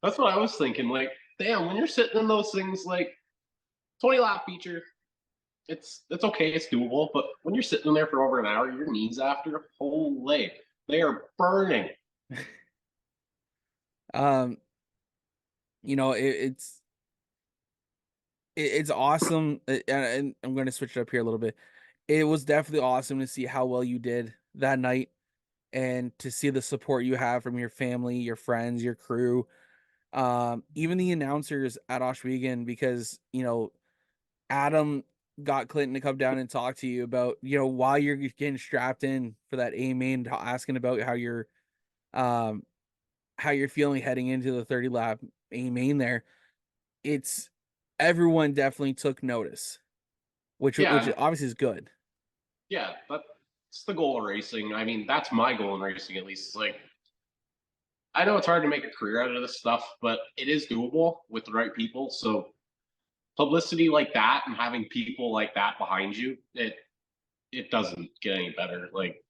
That's what I was thinking. Like, damn, when you're sitting in those things, like 20 lap feature, it's okay, it's doable. But when you're sitting in there for over an hour, your knees after, holy, they are burning. It's awesome, and I'm going to switch it up here a little bit. It was definitely awesome to see how well you did that night, and to see the support you have from your family, your friends, your crew, even the announcers at Ohsweken, because Adam got Clinton to come down and talk to you about while you're getting strapped in for that A main, asking about how you're feeling heading into the 30 lap A main there. It's everyone definitely took notice, which obviously is good. Yeah, that's the goal of racing. I mean, that's my goal in racing, at least. Like, I know it's hard to make a career out of this stuff, but it is doable with the right people. So publicity like that and having people like that behind you, it doesn't get any better. Like,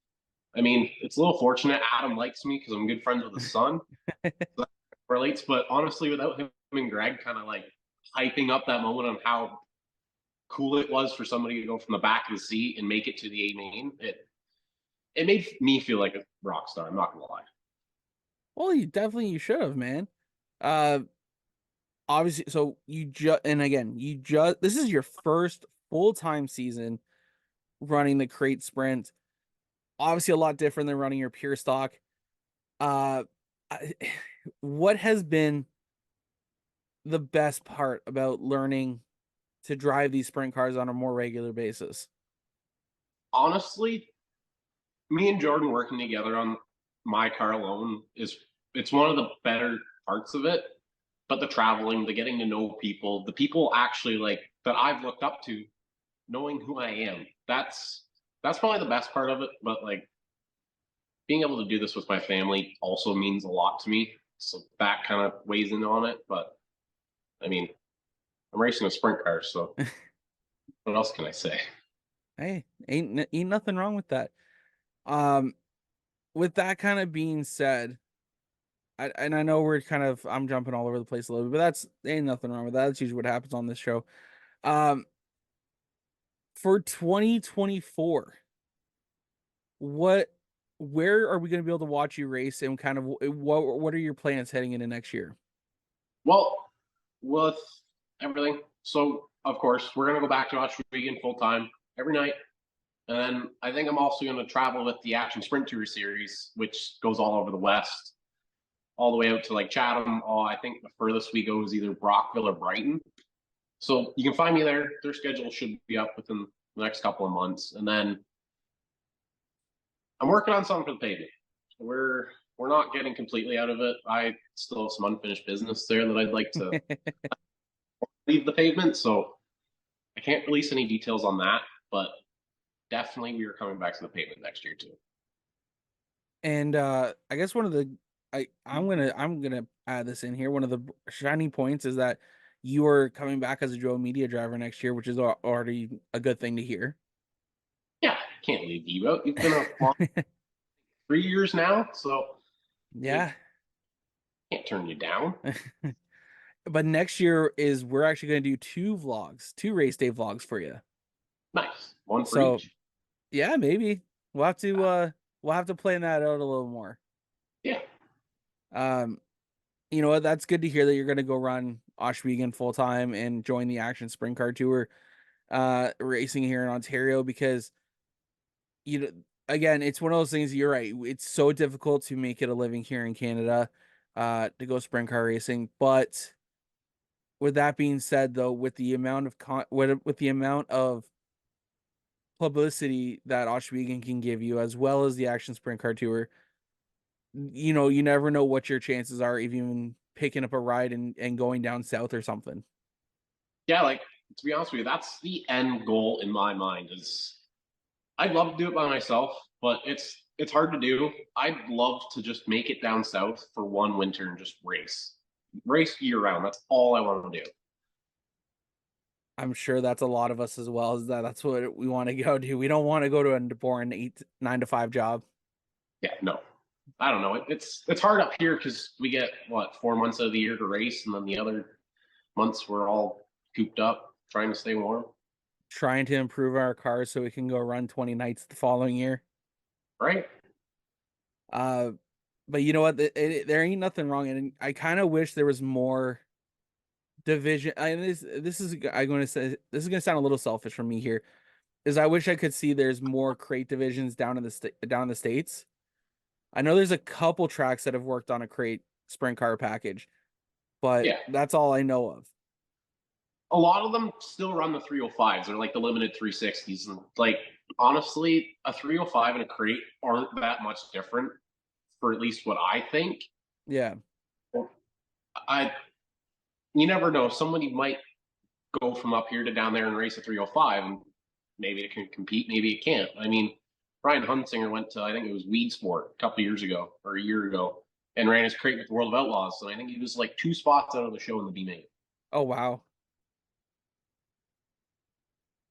I mean, it's a little fortunate Adam likes me because I'm good friends with his son. That relates, but honestly, without him and Greg kind of like hyping up that moment on how cool it was for somebody to go from the back of the seat and make it to the A main, it made me feel like a rock star. I'm not gonna lie. Well, you should have, man. Obviously, so this is your first full-time season running the crate sprint. Obviously a lot different than running your pure stock. What has been the best part about learning to drive these sprint cars on a more regular basis? Honestly, me and Jordan working together on my car alone it's one of the better parts of it. But the traveling, the getting to know people, the people actually like that I've looked up to knowing who I am. That's probably the best part of it. But like being able to do this with my family also means a lot to me. So that kind of weighs in on it. But I mean, I'm racing a sprint car, so what else can I say? Hey, ain't nothing wrong with that. With that kind of being said, and I know I'm jumping all over the place a little bit, but ain't nothing wrong with that. That's usually what happens on this show. For 2024, where are we going to be able to watch you race, and kind of what are your plans heading into next year? Well, with everything, so of course we're gonna go back to Ohsweken full time every night, and then I think I'm also going to travel with the Action Sprint Tour series, which goes all over the West, all the way out to like Chatham. I think the furthest we go is either Brockville or Brighton. So you can find me there. Their schedule should be up within the next couple of months, and then I'm working on something for the pavement. We're not getting completely out of it. I still have some unfinished business there that I'd like to leave the pavement. So I can't release any details on that, but definitely we are coming back to the pavement next year too. And I guess one of the I'm gonna add this in here. One of the shining points is that you are coming back as a Joe Media driver next year, which is already a good thing to hear. Yeah, can't leave you out. You've been a 3 years now, so yeah, can't turn you down. But next year we're actually going to do two race day vlogs for you. Nice, one for each. Yeah, maybe we'll have to plan that out a little more. Yeah. You know what? That's good to hear that you're going to go run Ohsweken full time and join the Action Sprint Car Tour, racing here in Ontario, because again, it's one of those things. You're right. It's so difficult to make it a living here in Canada, to go sprint car racing. But with that being said, though, with the amount of publicity that Ohsweken can give you, as well as the Action Sprint Car Tour, you never know what your chances are of even picking up a ride and going down south or something. Yeah, like, to be honest with you, that's the end goal in my mind. Is I'd love to do it by myself, but it's hard to do. I'd love to just make it down south for one winter and just race year round. That's all I want to do. I'm sure that's a lot of us as well. Is that's what we want to go do. We don't want to go to a boring 9 to 5 job. Yeah, no, I don't know. It's hard up here because we get 4 months of the year to race, and then the other months we're all cooped up trying to stay warm. Trying to improve our cars so we can go run 20 nights the following year. Right. But you know what? There ain't nothing wrong, and I kind of wish there was more division. And this is going to sound a little selfish from me here. Is I wish I could see there's more crate divisions down in the States. I know there's a couple tracks that have worked on a crate sprint car package, but that's all I know of. A lot of them still run the 305s. They're like the limited 360s. And like, honestly, a 305 and a crate aren't that much different, for at least what I think. Yeah. You never know. Somebody might go from up here to down there and race a 305, and maybe it can compete, maybe it can't. I mean, Brian Hunsinger went to, I think it was Weed Sport a couple years ago or a year ago, and ran his crate with the World of Outlaws. And I think he was like 2 spots out of the show in the B-main. Oh, wow.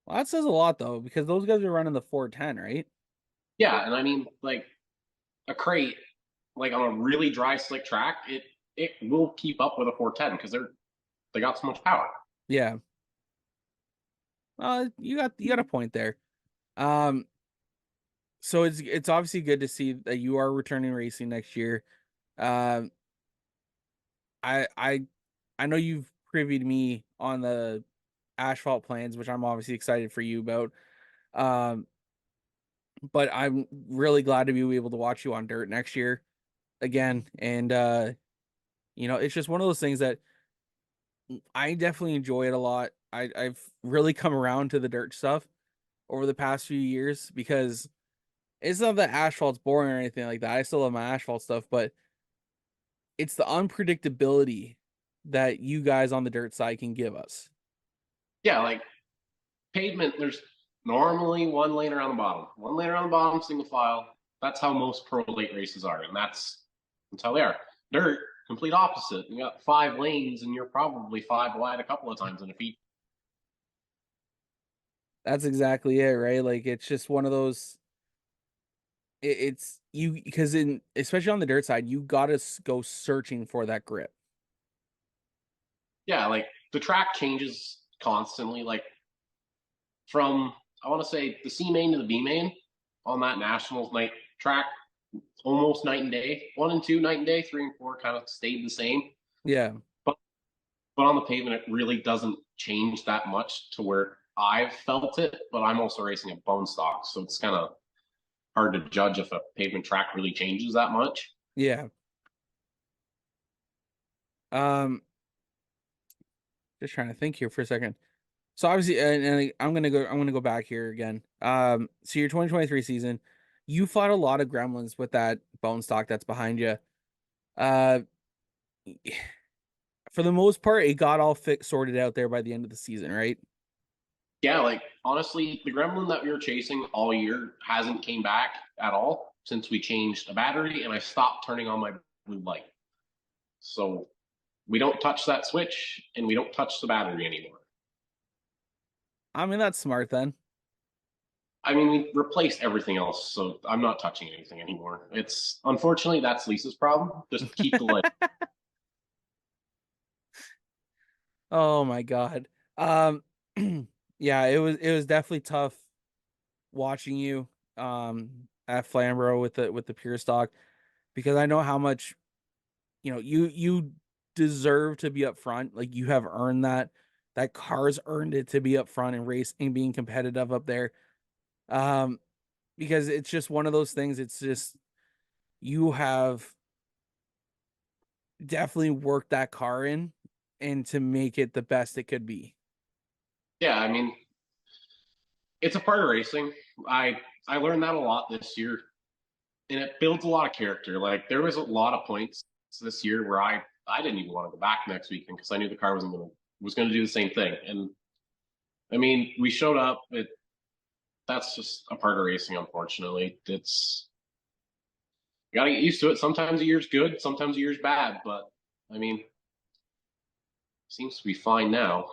Well, that says a lot, though, because those guys are running the 410, right? Yeah, and I mean, like, a crate, like on a really dry, slick track, it will keep up with a 410 because they got so much power. Yeah. You got a point there. So it's obviously good to see that you are returning racing next year. I know you've previewed me on the asphalt plans, which I'm obviously excited for you about. But I'm really glad to be able to watch you on dirt next year again. And it's just one of those things that I definitely enjoy it a lot. I've really come around to the dirt stuff over the past few years, because it's not that asphalt's boring or anything like that. I still love my asphalt stuff, but it's the unpredictability that you guys on the dirt side can give us. Yeah, like, pavement, there's normally one lane around the bottom, single file. That's how most pro late races are, and that's how they are. Dirt, complete opposite. You got 5 lanes, and you're probably 5 wide a couple of times in a feet. That's exactly it, right? Like, it's just one of those. It's you, because especially on the dirt side, you gotta go searching for that grip. Yeah, like the track changes constantly. Like from, I want to say, the C main to the B main on that Nationals night track, almost night and day. 1 and 2 night and day, 3 and 4 kind of stayed the same. Yeah. But on the pavement, it really doesn't change that much to where I've felt it. But I'm also racing a bone stock, so it's kind of hard to judge if a pavement track really changes that much. Yeah. Just trying to think here for a second. So obviously, and I'm gonna go back here again. So your 2023 season, you fought a lot of gremlins with that bone stock that's behind you. For the most part, it got all sorted out there by the end of the season, right? Yeah, like honestly, the gremlin that we were chasing all year hasn't came back at all since we changed the battery and I stopped turning on my blue light. So we don't touch that switch and we don't touch the battery anymore. I mean, that's smart then. I mean, we replaced everything else, so I'm not touching anything anymore. It's unfortunately that's Lisa's problem. Just keep the light. Oh my God. Yeah, it was definitely tough watching you at Flamborough with the pure stock, because I know how much you deserve to be up front. Like, you have earned that car's earned it to be up front and race and being competitive up there. Because it's just one of those things. It's just, you have definitely worked that car in and to make it the best it could be. Yeah, I mean, it's a part of racing. I learned that a lot this year, and it builds a lot of character. Like, there was a lot of points this year where I didn't even want to go back next weekend because I knew the car was going to do the same thing. And I mean, we showed up. That's just a part of racing. Unfortunately, you got to get used to it. Sometimes a year's good, sometimes a year's bad. But I mean, seems to be fine now.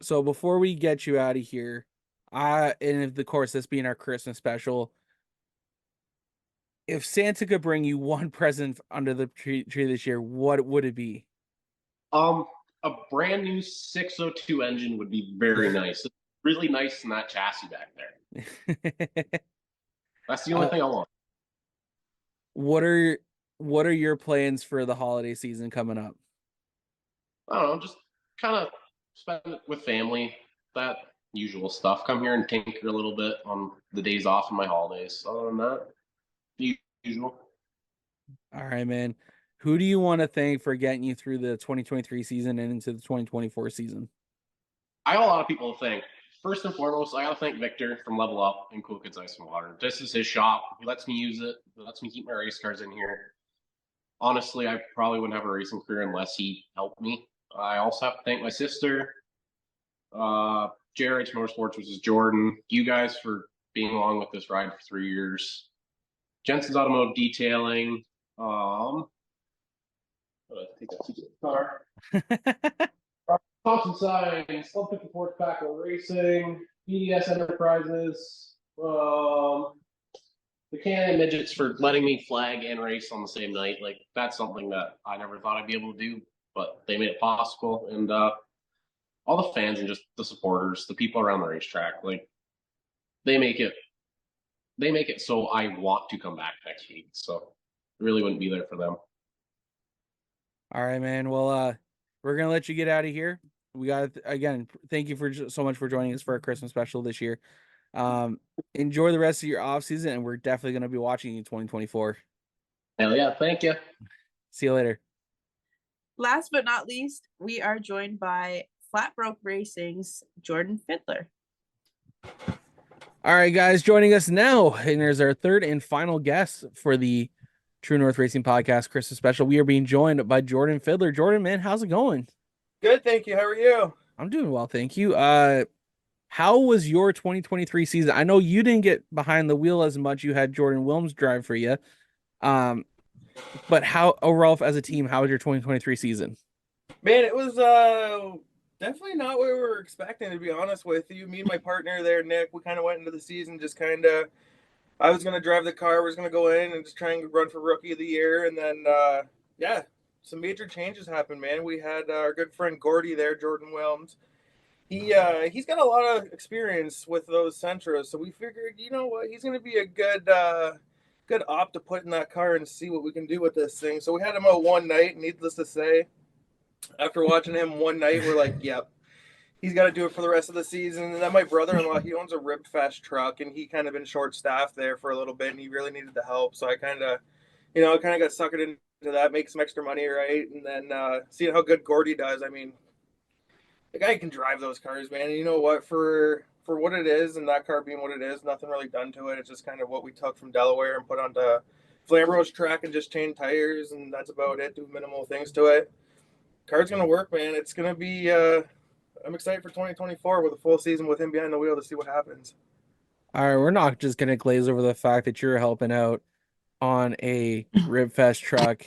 So before we get you out of here, and of course, this being our Christmas special, if Santa could bring you one present under the tree this year, what would it be? A brand new 602 engine would be very nice. It's really nice in that chassis back there. That's the only thing I want. What are your plans for the holiday season coming up? I don't know, just kind of spend it with family, that usual stuff. Come here and tinker a little bit on the days off and my holidays. Other than that, the usual. All right, man. Who do you want to thank for getting you through the 2023 season and into the 2024 season? I have a lot of people to thank. First and foremost, I got to thank Victor from Level Up and Cool Kids Ice and Water. This is his shop. He lets me use it. He lets me keep my race cars in here. Honestly, I probably wouldn't have a racing career unless he helped me. I also have to thank my sister, JRH Motorsports, which is Jordan. You guys for being along with this ride for 3 years. Jensen's Automotive Detailing. I think that's a good car. Thomson Signs, 154th Tobacco Racing, BDS Enterprises, the Cannon Midgets for letting me flag and race on the same night. Like, that's something that I never thought I'd be able to do, but they made it possible. And all the fans and just the supporters, the people around the racetrack, like, they make it so I want to come back next week. So I really wouldn't be there for them. All right, man. Well, we're going to let you get out of here. We got, again, thank you so much for joining us for our Christmas special this year. Enjoy the rest of your off season, and we're definitely going to be watching you in 2024. Hell yeah. Thank you. See you later. Last but not least, we are joined by Flat Broke Racing's Jordan Fidler. All right, guys, joining us now, and there's our third and final guest for the True North Racing Podcast Christmas special. We are being joined by Jordan Fidler. Jordan, man, how's it going? Good, thank you. How are you? I'm doing well, thank you. How was your 2023 season? I know you didn't get behind the wheel as much. You had Jordan Wilms drive for you. Um, but how overall as a team, how was your 2023 season? Man, it was definitely not what we were expecting, to be honest with you. Me and my partner there, Nick, we kind of went into the season just kind of. I was gonna drive the car, we was gonna go in and just try and run for rookie of the year, and then yeah, some major changes happened, man. We had our good friend Gordy there, Jordan Wilms. He's got a lot of experience with those Sentras, so we figured, you know what, he's gonna be a good op to put in that car and see what we can do with this thing. So we had him out one night. Needless to say, after watching him one night, we're like, yep, he's got to do it for the rest of the season. And then my brother-in-law, he owns a Rib Fest truck, and he kind of been short-staffed there for a little bit, and he really needed the help. So I kind of, got suckered into that, make some extra money, right? And then seeing how good Gordy does, I mean, the guy can drive those cars, man. And you know what? For what it is, and that car being what it is, nothing really done to it. It's just kind of what we took from Delaware and put onto Flambro's track and just change tires, and that's about it. Do minimal things to it. Car's gonna work, man. It's gonna be. I'm excited for 2024 with a full season with him behind the wheel to see what happens. All right, we're not just gonna glaze over the fact that you're helping out on a Ribfest truck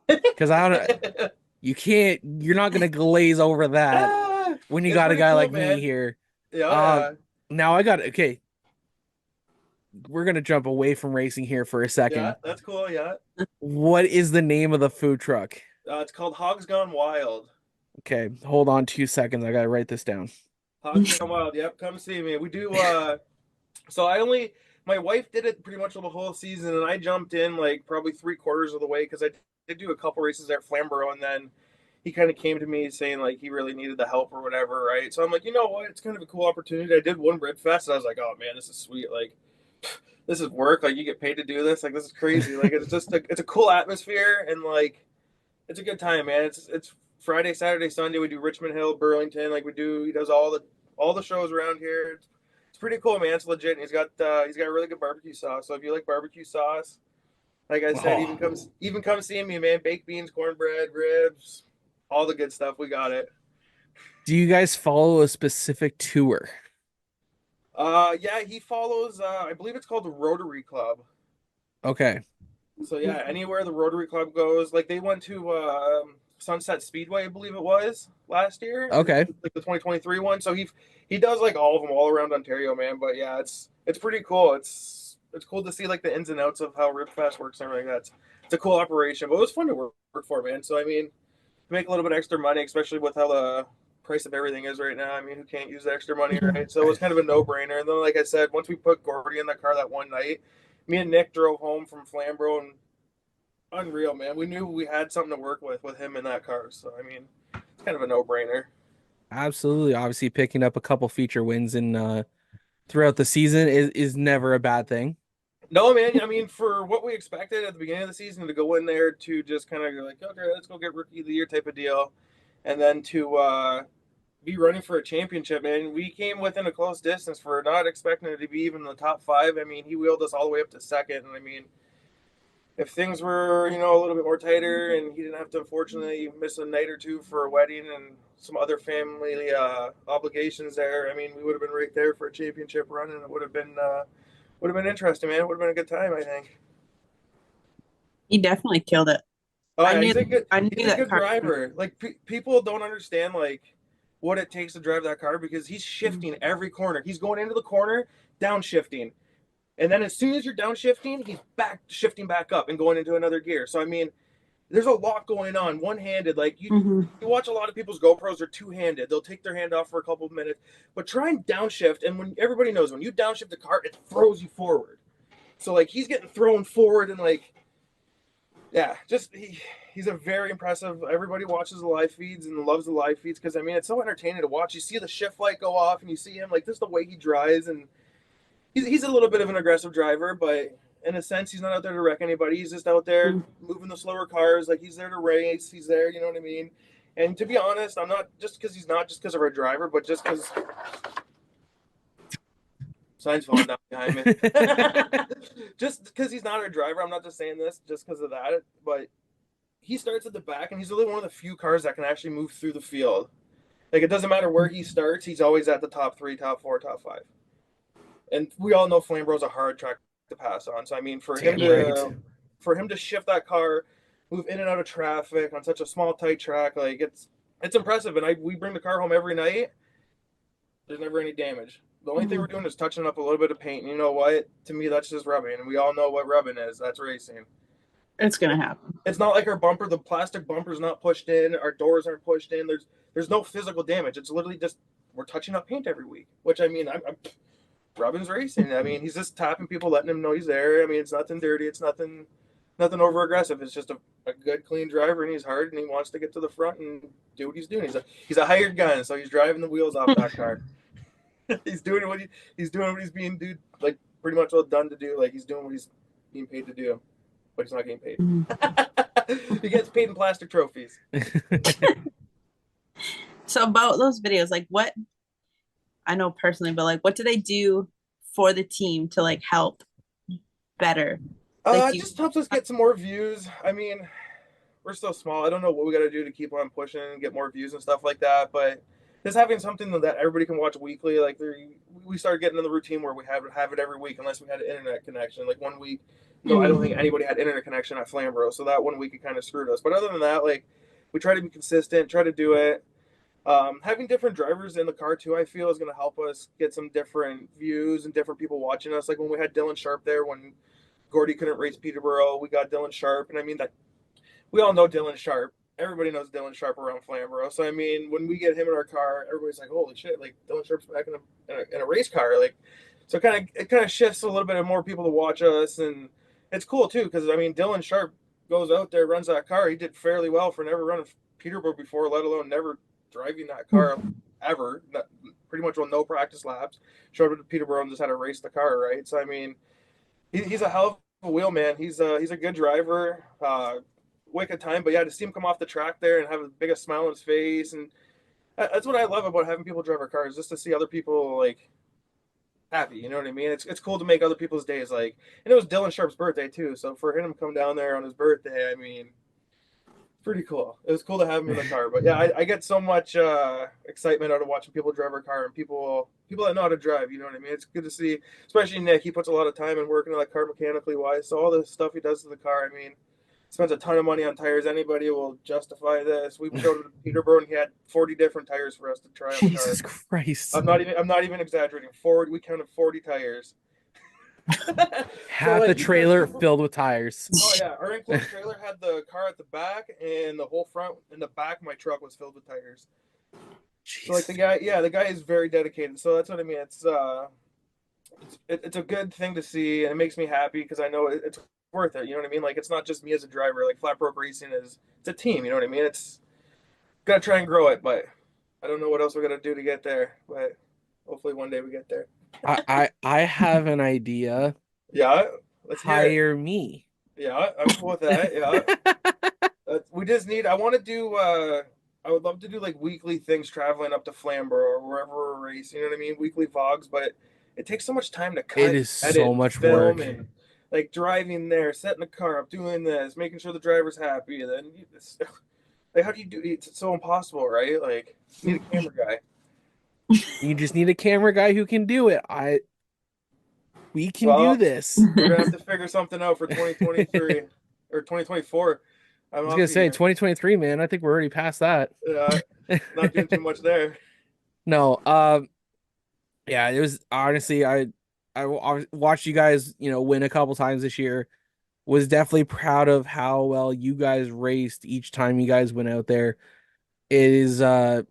because I don't. You're not gonna glaze over that when you got a guy cool, like man. me here. Yeah. Now okay. We're gonna jump away from racing here for a second. Yeah, that's cool. Yeah. What is the name of the food truck? It's called Hogs Gone Wild. Okay, hold on 2 seconds. I gotta write this down. Hogs Gone Wild. Yep, come see me. We do. So my wife did it pretty much the whole season, and I jumped in like probably 3/4 of the way because I did do a couple races there at Flamborough, and then he kind of came to me saying like he really needed the help or whatever, right? So I'm like, you know what? It's kind of a cool opportunity. I did one Bread Fest, and I was like, oh man, this is sweet. Like, this is work. Like, you get paid to do this. Like, this is crazy. Like, it's just it's a cool atmosphere, and like, it's a good time, man. It's Friday, Saturday, Sunday. We do Richmond Hill, Burlington. Like, he does all the shows around here. It's pretty cool, man. It's legit. And he's got a really good barbecue sauce. So if you like barbecue sauce, like I said, even come see me, man. Baked beans, cornbread, ribs, all the good stuff. We got it. Do you guys follow a specific tour? Yeah, he follows. I believe it's called the Rotary Club. Okay. So yeah, anywhere the Rotary Club goes, like they went to Sunset Speedway, I believe it was last year. Okay. Like the 2023 one. So he does like all of them all around Ontario, man. But yeah, it's pretty cool. It's cool to see like the ins and outs of how Ribfest works and everything. It's a cool operation, but it was fun to work for, man. So I mean, to make a little bit extra money, especially with how the price of everything is right now. I mean, who can't use the extra money, right? So it was kind of a no-brainer. And then, like I said, once we put Gordy in the car that one night, me and Nick drove home from Flamborough, and unreal, man. We knew we had something to work with him in that car. So I mean, it's kind of a no-brainer. Absolutely. Obviously, picking up a couple feature wins in throughout the season is never a bad thing. No, man. I mean, for what we expected at the beginning of the season to go in there to just kind of go like, okay, let's go get rookie of the year type of deal, and then to be running for a championship, man. We came within a close distance for not expecting it to be even in the top 5. I mean, he wheeled us all the way up to second, and I mean, if things were, a little bit more tighter and he didn't have to unfortunately miss a night or two for a wedding and some other family obligations there, I mean, we would have been right there for a championship run, and it would have been interesting, man. It would have been a good time, I think. He definitely killed it. Oh, yeah, he's a good driver. Like, people don't understand, like, what it takes to drive that car because he's shifting every corner. He's going into the corner, downshifting. And then as soon as you're downshifting, he's shifting back up and going into another gear. So, I mean, there's a lot going on. One-handed, like, you watch a lot of people's GoPros are two-handed. They'll take their hand off for a couple of minutes. But try and downshift, and when everybody knows when you downshift the car, it throws you forward. So, like, he's getting thrown forward and, like, yeah, just he's a very impressive. Everybody watches the live feeds and loves the live feeds because, I mean, it's so entertaining to watch. You see the shift light go off, and you see him, like, this is the way he drives, and he's a little bit of an aggressive driver, but in a sense, he's not out there to wreck anybody. He's just out there moving the slower cars. Like, he's there to race. He's there, you know what I mean? And to be honest, I'm not just because he's not just because of our driver, but just because signs falling down behind me. Just because he's not our driver, I'm not just saying this just because of that. But he starts at the back, and he's really one of the few cars that can actually move through the field. Like, it doesn't matter where he starts, he's always at the top 3, top 4, top 5. And we all know Flamboro's a hard track to pass on. So I mean, for him to shift that car, move in and out of traffic on such a small, tight track, like it's impressive. And we bring the car home every night. There's never any damage. The only thing we're doing is touching up a little bit of paint. And you know what? To me, that's just rubbing. And we all know what rubbing is. That's racing. It's gonna happen. It's not like our bumper. The plastic bumper's not pushed in. Our doors aren't pushed in. There's no physical damage. It's literally just we're touching up paint every week. Which I mean, I'm Robin's racing. I mean, he's just tapping people, letting them know he's there. I mean, it's nothing dirty. It's nothing over aggressive. It's just a good, clean driver, and he's hard, and he wants to get to the front and do what he's doing. He's a hired gun, so he's driving the wheels off that car. He's doing what he's being like pretty much done to do. Like he's doing what he's being paid to do, but he's not getting paid. He gets paid in plastic trophies. So about those videos, like what? I know personally, but like, what do they do for the team to like help better? It just helps us get some more views. I mean, we're still small. I don't know what we got to do to keep on pushing and get more views and stuff like that. But just having something that everybody can watch weekly, like we started getting in the routine where we have it every week, unless we had an internet connection. Like 1 week, no, I don't think anybody had internet connection at Flamborough, so that 1 week it kind of screwed us. But other than that, like we try to be consistent, try to do it. Having different drivers in the car too, I feel is going to help us get some different views and different people watching us. Like when we had Dylan Sharp there, when Gordy couldn't race Peterborough, we got Dylan Sharp, and I mean that we all know Dylan Sharp. Everybody knows Dylan Sharp around Flamborough. So I mean, when we get him in our car, everybody's like, "Holy shit!" Like Dylan Sharp's back in a race car. Like, so it kind of shifts a little bit of more people to watch us, and it's cool too because I mean, Dylan Sharp goes out there, runs that car. He did fairly well for never running Peterborough before, let alone never driving that car ever. Pretty much on no practice laps. Showed up to Peterborough and just had to race the car, right? So I mean, he's a hell of a wheel man. He's a good driver. Wicked time, but yeah, to see him come off the track there and have the biggest smile on his face, and that's what I love about having people drive our cars, just to see other people like happy. You know what I mean? It's cool to make other people's days. Like, and it was Dylan Sharp's birthday too, so for him to come down there on his birthday, I mean, pretty cool. It was cool to have him in the car. But yeah, I get so much excitement out of watching people drive our car and people that know how to drive. You know what I mean? It's good to see, especially Nick. He puts a lot of time and work into that car mechanically wise. So all the stuff he does to the car, I mean, spends a ton of money on tires. Anybody will justify this. We showed him to Peterborough, and he had 40 different tires for us to try on the car. Jesus Christ! I'm not even exaggerating. We counted 40 tires. Half the trailer filled with tires. Oh yeah, our enclosed trailer had the car at the back, and the whole front and the back of my truck was filled with tires. Jeez. So like the guy is very dedicated. So that's what I mean. It's a good thing to see, and it makes me happy because I know it's worth it. You know what I mean? Like it's not just me as a driver. Like Flat Broke Racing it's a team. You know what I mean? It's gotta try and grow it, but I don't know what else we gotta do to get there. But hopefully one day we get there. I have an idea. Yeah, let's hire me. Yeah, I'm cool with that. Yeah, we just need. I want to do. I would love to do like weekly things traveling up to Flamborough or wherever we're racing. You know what I mean? Weekly vlogs, but it takes so much time to cut. It is so much work. And, like driving there, setting the car up, doing this, making sure the driver's happy. And then like, how do you do? It's so impossible, right? Like, you need a camera guy. You just need a camera guy who can do it. We can do this. We're gonna have to figure something out for 2023 or 2024. I was gonna say 2023, man. I think we're already past that. Yeah, not doing too much there. No, yeah, it was honestly I watched you guys, win a couple times this year. Was definitely proud of how well you guys raced each time you guys went out there. It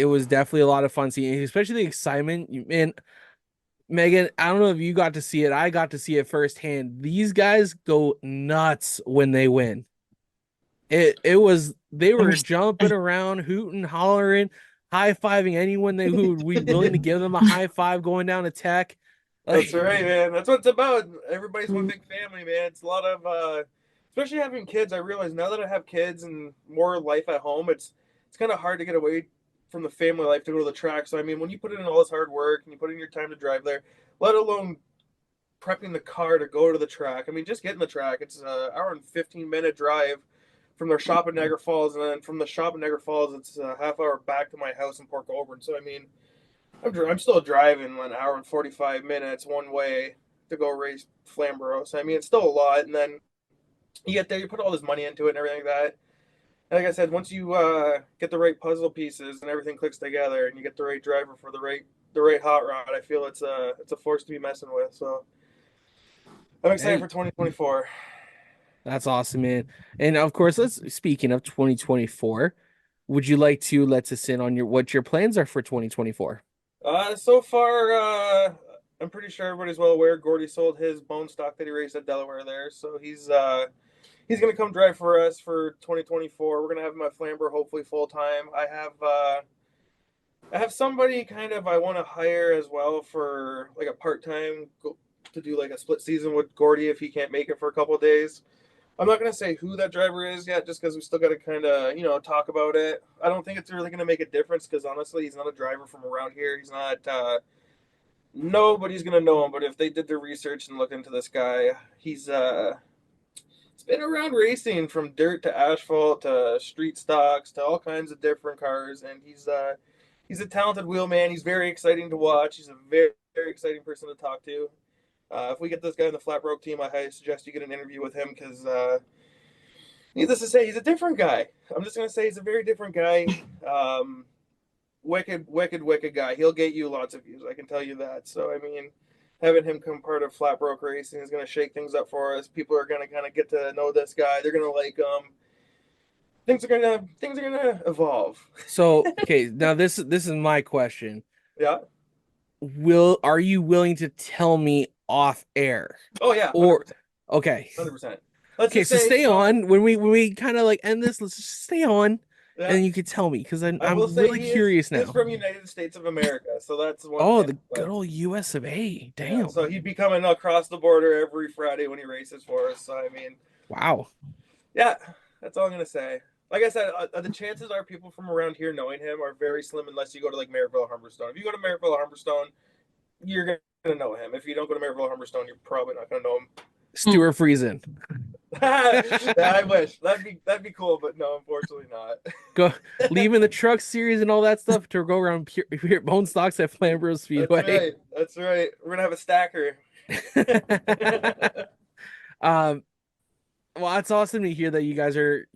was definitely a lot of fun seeing, especially the excitement. And Megan, I don't know if you got to see it. I got to see it firsthand. These guys go nuts when they win. They were jumping around, hooting, hollering, high-fiving anyone who would be willing to give them a high five going down to tech. That's right, man. That's what it's about. Everybody's one big family, man. It's a lot of, especially having kids. I realize now that I have kids and more life at home, it's kind of hard to get away from the family life to go to the track. So I mean, when you put in all this hard work and you put in your time to drive there, let alone prepping the car to go to the track. I mean, just getting the track. It's an hour and 15-minute drive their shop in Niagara Falls, and then from the shop in Niagara Falls, it's a half hour back to my house in Port Colborne. So I mean, I'm still driving 1 hour and 45 minutes one way to go race Flamborough. So I mean, it's still a lot. And then you get there, you put all this money into it and everything like that. And like I said, once you get the right puzzle pieces and everything clicks together, and you get the right driver for the right hot rod, I feel it's a force to be messing with. So I'm excited for 2024. That's awesome, man. And of course, speaking of 2024, would you like to let us in on what your plans are for 2024? So far, I'm pretty sure everybody's well aware Gordy sold his bone stock that he raced at Delaware there. So he's gonna come drive for us for 2024. We're gonna have him at Flamborough hopefully full time. I have somebody kind of I want to hire as well for like a part-time to do like a split season with Gordy if he can't make it for a couple of days. I'm not going to say who that driver is yet, just because we still got to kind of, talk about it. I don't think it's really going to make a difference because honestly, he's not a driver from around here. He's not, nobody's going to know him. But if they did their research and look into this guy, he's been around racing from dirt to asphalt to street stocks to all kinds of different cars. And he's a talented wheelman. He's very exciting to watch. He's a very, very exciting person to talk to. If we get this guy in the flat broke team, I highly suggest you get an interview with him because, needless to say, he's a different guy. I'm just going to say he's a very different guy. Wicked guy. He'll get you lots of views, I can tell you that. So, I mean, having him come part of flat broke racing is going to shake things up for us. People are going to kind of get to know this guy. They're going to like him. Things are gonna evolve. So, okay, now this is my question. Yeah. Are you willing to tell me off air? Oh yeah. 100%. Or okay. 100%. Okay, so stay on when we kind of like end this. Let's just stay on, and you can tell me because I'm really curious now. He's from United States of America, so that's one. Oh, the good old US of A. Damn. Yeah, so he'd be coming across the border every Friday when he races for us. So I mean, wow. Yeah, that's all I'm gonna say. Like I said, the chances are people from around here knowing him are very slim unless you go to like Maryville or Humberstone. If you go to Maryville or Humberstone, you're gonna know him. If you don't go to Maryville or Humberstone, you're probably not gonna know him. Stuart Friesen. I wish that'd be cool, but no, unfortunately not. Go leaving the truck series and all that stuff to go around pure bone stocks at Flamborough Speedway. That's right. We're gonna have a stacker. Well, it's awesome to hear that you guys are,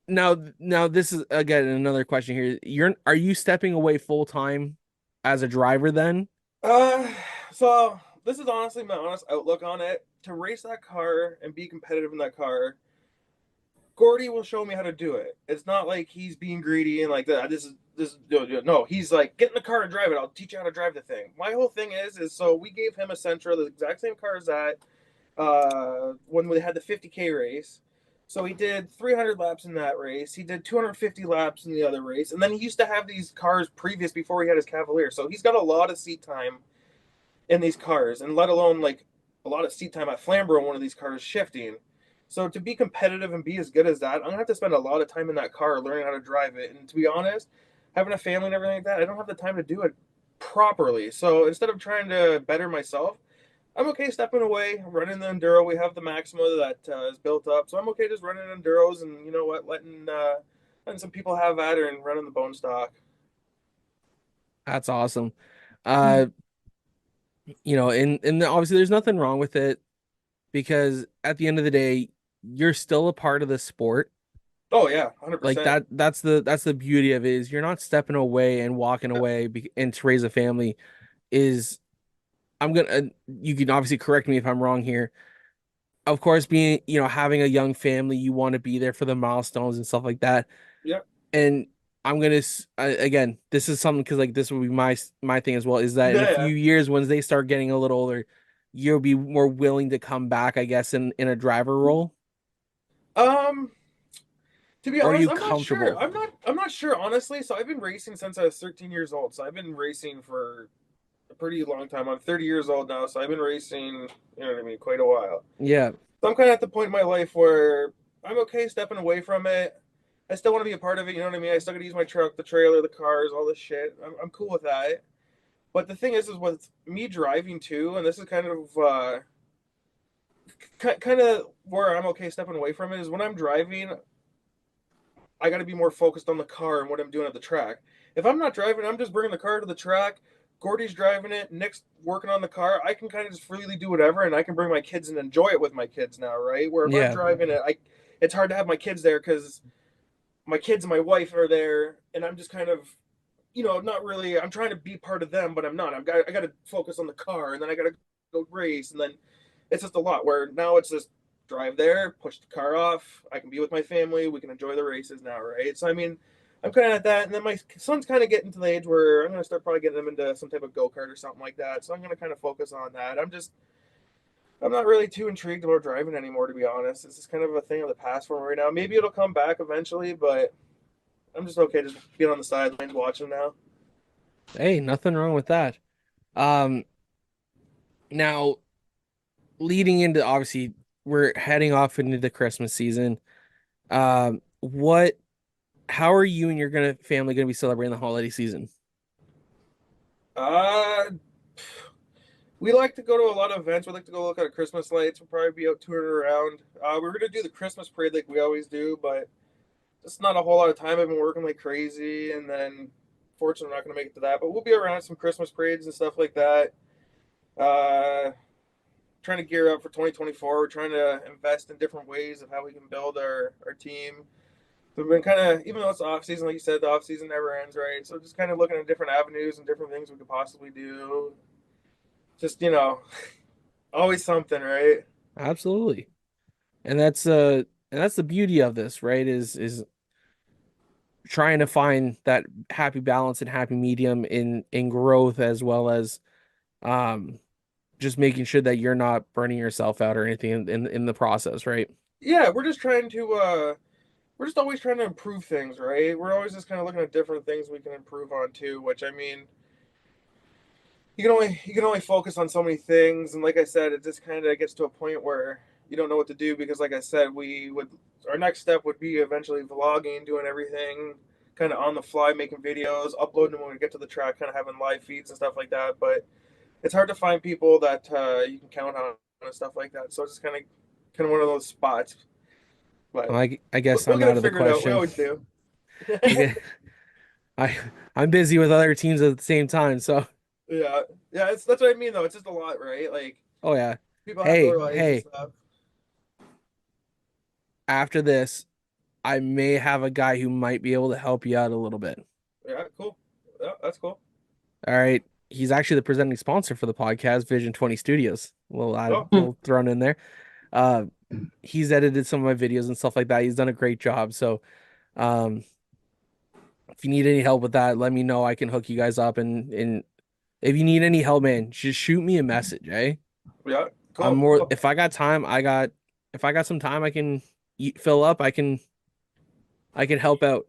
now this is again another question here. Are you stepping away full time as a driver then? So this is honestly my honest outlook on it. To race that car and be competitive in that car, Gordy will show me how to do it. It's not like he's being greedy and like that. No, he's like, get in the car and drive it. I'll teach you how to drive the thing. My whole thing is so we gave him a Sentra, the exact same car as that, when we had the 50K race. So he did 300 laps in that race. He did 250 laps in the other race. And then he used to have these cars previous before he had his Cavalier. So he's got a lot of seat time in these cars, and let alone like a lot of seat time at Flamborough in one of these cars shifting. So to be competitive and be as good as that, I'm gonna have to spend a lot of time in that car learning how to drive it. And to be honest, having a family and everything like that, I don't have the time to do it properly. So instead of trying to better myself, I'm okay stepping away, running the enduro. We have the Maxima that is built up, so I'm okay just running enduros and you know what, letting some people have at her and running the bone stock. That's awesome. And obviously there's nothing wrong with it because at the end of the day, you're still a part of the sport. Oh yeah, 100%. Like that's the beauty of it is you're not stepping away and walking away and to raise a family is you can obviously correct me if I'm wrong here. Of course, being, having a young family, you want to be there for the milestones and stuff like that. Yeah. And I'm going to, again, this is something because like this will be my thing as well, is that in a few years, when they start getting a little older, you'll be more willing to come back, I guess, in a driver role. To be honest, I'm not sure. I'm not sure, honestly. So I've been racing since I was 13 years old. So I've been racing for a pretty long time. I'm 30 years old now, so I've been racing, quite a while. Yeah. So I'm kind of at the point in my life where I'm okay stepping away from it. I still want to be a part of it, you know what I mean? I still got to use my truck, the trailer, the cars, all this shit. I'm cool with that. But the thing is with me driving too, and this is kind of kind of where I'm okay stepping away from it is when I'm driving, I got to be more focused on the car and what I'm doing at the track. If I'm not driving, I'm just bringing the car to the track. Gordy's driving it. Nick's working on the car. I can kind of just freely do whatever, and I can bring my kids and enjoy it with my kids now, right? Where if I'm driving it, it's hard to have my kids there because my kids and my wife are there, and I'm just kind of, not really. I'm trying to be part of them, but I'm not. I got to focus on the car, and then I got to go race, and then it's just a lot. Where now it's just drive there, push the car off. I can be with my family. We can enjoy the races now, right? So I mean, I'm kind of at that, and then my son's kind of getting to the age where I'm going to start probably getting him into some type of go-kart or something like that. So I'm going to kind of focus on that. I'm not really too intrigued about driving anymore, to be honest. This is kind of a thing of the past for me right now. Maybe it'll come back eventually, but I'm just okay just being on the sidelines watching now. Hey, nothing wrong with that. Now leading into, obviously we're heading off into the Christmas season. How are you and your family gonna be celebrating the holiday season? Uh, we like to go to a lot of events. We like to go look at Christmas lights. We'll probably be out touring around. We're gonna do the Christmas parade like we always do, but it's not a whole lot of time. I've been working like crazy, and then fortunately, I'm not gonna make it to that. But we'll be around some Christmas parades and stuff like that. Trying to gear up for 2024. We're trying to invest in different ways of how we can build our team. So we've been kind of, even though it's off season, like you said, the off season never ends, right? So just kind of looking at different avenues and different things we could possibly do. Just always something, right? Absolutely. And that's the beauty of this, right? Is trying to find that happy balance and happy medium in growth, as well as just making sure that you're not burning yourself out or anything in the process, right? Yeah, we're just always trying to improve things, right? We're always just kind of looking at different things we can improve on too, which I mean, you can only focus on so many things, and like I said, it just kind of gets to a point where you don't know what to do because, like I said, our next step would be eventually vlogging, doing everything kind of on the fly, making videos, uploading them when we get to the track, kind of having live feeds and stuff like that. But it's hard to find people that you can count on and stuff like that. So it's just kind of one of those spots. But Well, I guess we'll I'm get out it of the figured out. We question. always do. I I I'm busy with other teams at the same time, so Yeah, yeah. That's what I mean, though. It's just a lot, right? Like oh yeah. people have their Hey, lives and hey, stuff. after this, I may have a guy who might be able to help you out a little bit. Yeah, cool. Yeah, that's cool. All right. He's actually the presenting sponsor for the podcast, Vision 20 Studios. Oh, Little thrown in there. Uh, he's edited some of my videos and stuff like that. He's done a great job. So, um, if you need any help with that, let me know. I can hook you guys up. And if you need any help, man, just shoot me a message, eh? yeah, I'm cool. more, Cool. if I got time, if I got some time, I can fill up. I can help out.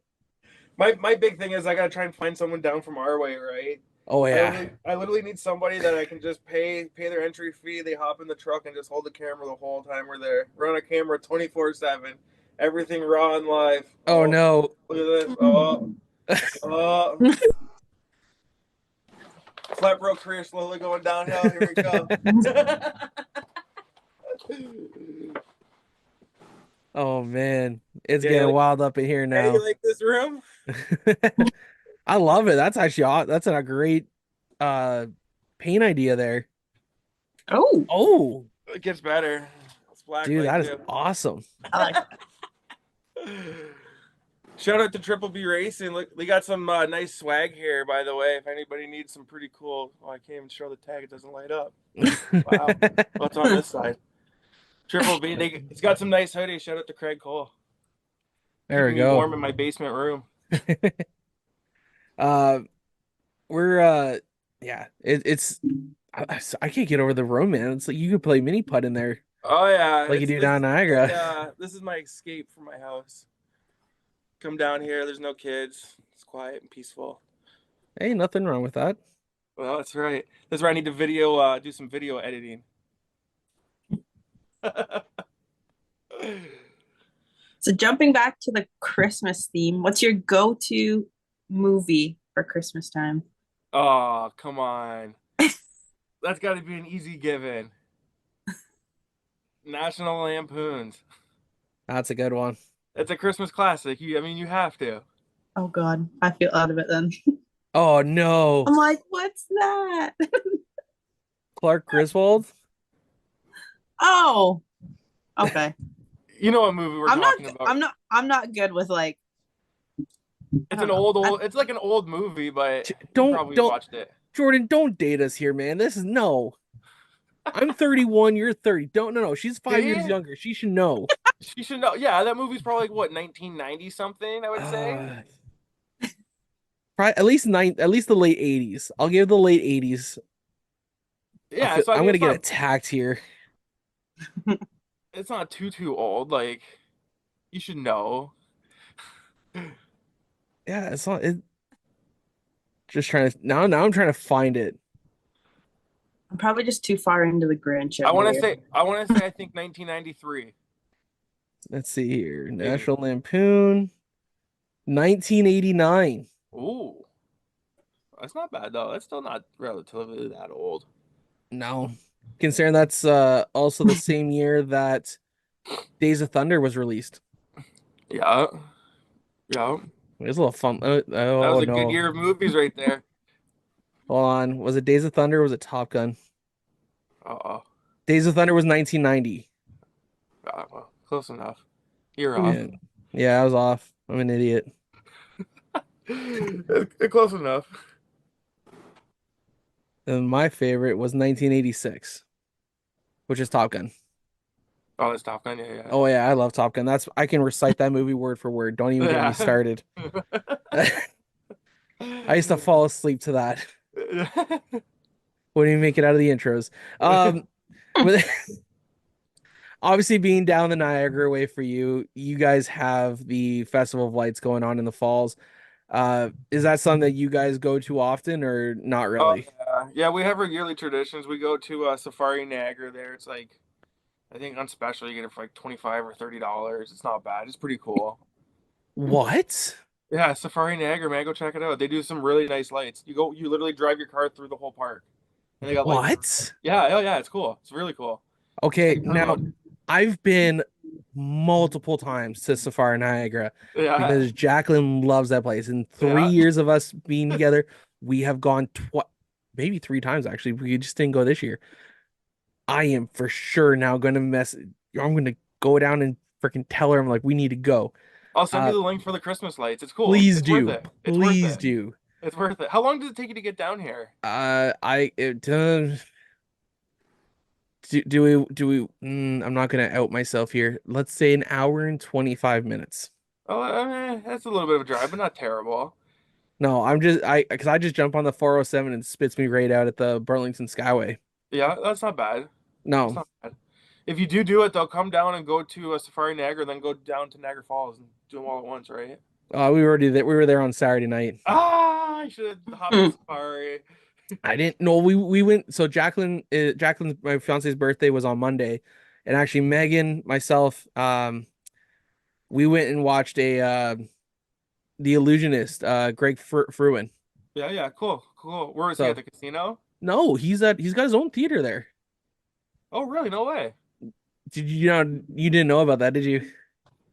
My big thing is I gotta try and find someone down from our way, right? Oh I yeah. literally, I literally need somebody that I can just pay their entry fee. They hop in the truck and just hold the camera the whole time we're there. We're on a camera 24/7. Everything raw and live. Oh no. Look at this. Oh. Flat broke career slowly going downhill. Here we go. Oh man, it's getting wild up in here Hey, now. you like this room? I love it. That's a great paint idea there. Oh, It gets better. It's black dude, light that is too. awesome. Shout out to Triple B Racing. Look, we got some nice swag here, by the way. If anybody needs some pretty cool, I can't even show the tag; it doesn't light up. Wow, what's on this side? Triple B, it's got some nice hoodies. Shout out to Craig Cole. There we Keeping me go. warm in my basement room. We're yeah, it's I can't get over the road, man. It's like you could play mini putt in there. Oh yeah, like you do down Niagara. Yeah, this is my escape from my house. Come down here. There's no kids. It's quiet and peaceful. Hey, nothing wrong with that. Well, that's right. That's where I need to do some video editing. So jumping back to the Christmas theme, what's your go-to movie for Christmas time? Oh, come on. That's got to be an easy given. National Lampoons. That's a good one. It's a Christmas classic. You have to. Oh God, I feel out of it then. Oh no, I'm like, what's that? Clark Griswold. Oh, okay. You know what movie we're talking about. I'm not good with like. It's an old. It's like an old movie, but you probably Don't watched it. Jordan, don't date us here, man. This is no. I'm 31, you're 30. No. She's 5 years younger. She should know. She should know. Yeah, that movie's probably like what, 1990 something, I would say. Probably at least the late 80s. I'll give the late 80s. Yeah, I'm gonna get attacked here. It's not too old. Like, you should know. Yeah, it's not. Just trying to now. I'm trying to find it. I'm probably just too far into the Grinch. I want to say. I think 1993. Let's see here. National Lampoon, 1989. Ooh, that's not bad though. That's still not relatively that old. No, considering that's also the same year that Days of Thunder was released. Yeah. It was a little fun. That was a good year of movies right there. Hold on. Was it Days of Thunder or was it Top Gun? Uh-oh. Days of Thunder was 1990. Well, close enough. You're off. Yeah, I was off. I'm an idiot. Close enough. And my favorite was 1986, which is Top Gun. Oh, it's Top Gun, yeah. Oh yeah, I love Top Gun. I can recite that movie word for word. Don't even get me started. I used to fall asleep to that. Wouldn't even make it out of the intros. With obviously being down the Niagara way for you, you guys have the Festival of Lights going on in the falls. Is that something that you guys go to often or not really? Yeah, we have our yearly traditions. We go to Safari Niagara there. It's like, I think on special you get it for like $25 or $30. It's not bad. It's pretty cool. What? Yeah, Safari Niagara, man, go check it out. They do some really nice lights. You literally drive your car through the whole park. And they got what? Yeah, it's cool. It's really cool. Okay, now I've been multiple times to Safari Niagara because Jacqueline loves that place. In 3 years of us being together, we have gone maybe 3 times actually. We just didn't go this year. I am for sure now going to I'm going to go down and freaking tell her. I'm like, we need to go. I'll send you the link for the Christmas lights. It's cool. Please it's do. Worth it. It's please worth it. do. It's worth it. How long does it take you to get down here? Do we I'm not gonna out myself here. Let's say an hour and 25 minutes. Oh, that's a little bit of a drive, but not terrible. No, because I just jump on the 407 and it spits me right out at the Burlington Skyway. Yeah, that's not bad. No. That's not bad. If you do it, they'll come down and go to Safari Niagara, then go down to Niagara Falls and do them all at once, right? We were there on Saturday night. I should have hopped on Safari. I didn't know we went. So Jacqueline's my fiance's birthday was on Monday, and actually Megan, myself, we went and watched The Illusionist, Greg Fruin. Yeah, cool. Where is he, at the casino? No, he's got his own theater there. Oh, really? No way. Did you didn't know about that, did you?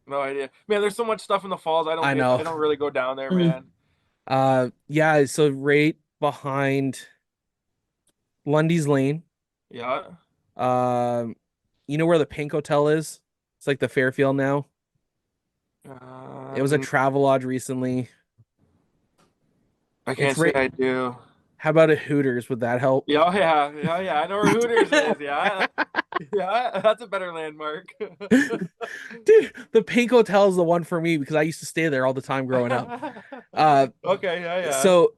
No idea. Man, there's so much stuff in the falls. I don't really go down there, man. Yeah, so right behind Lundy's Lane. Yeah. You know where the Pink Hotel is? It's like the Fairfield now. It was a Travelodge recently. I can't say I do. How about a Hooters? Would that help? Yeah. I know where Hooters is. Yeah. Yeah, that's a better landmark. Dude, the Pink Hotel is the one for me because I used to stay there all the time growing up. Okay, yeah. So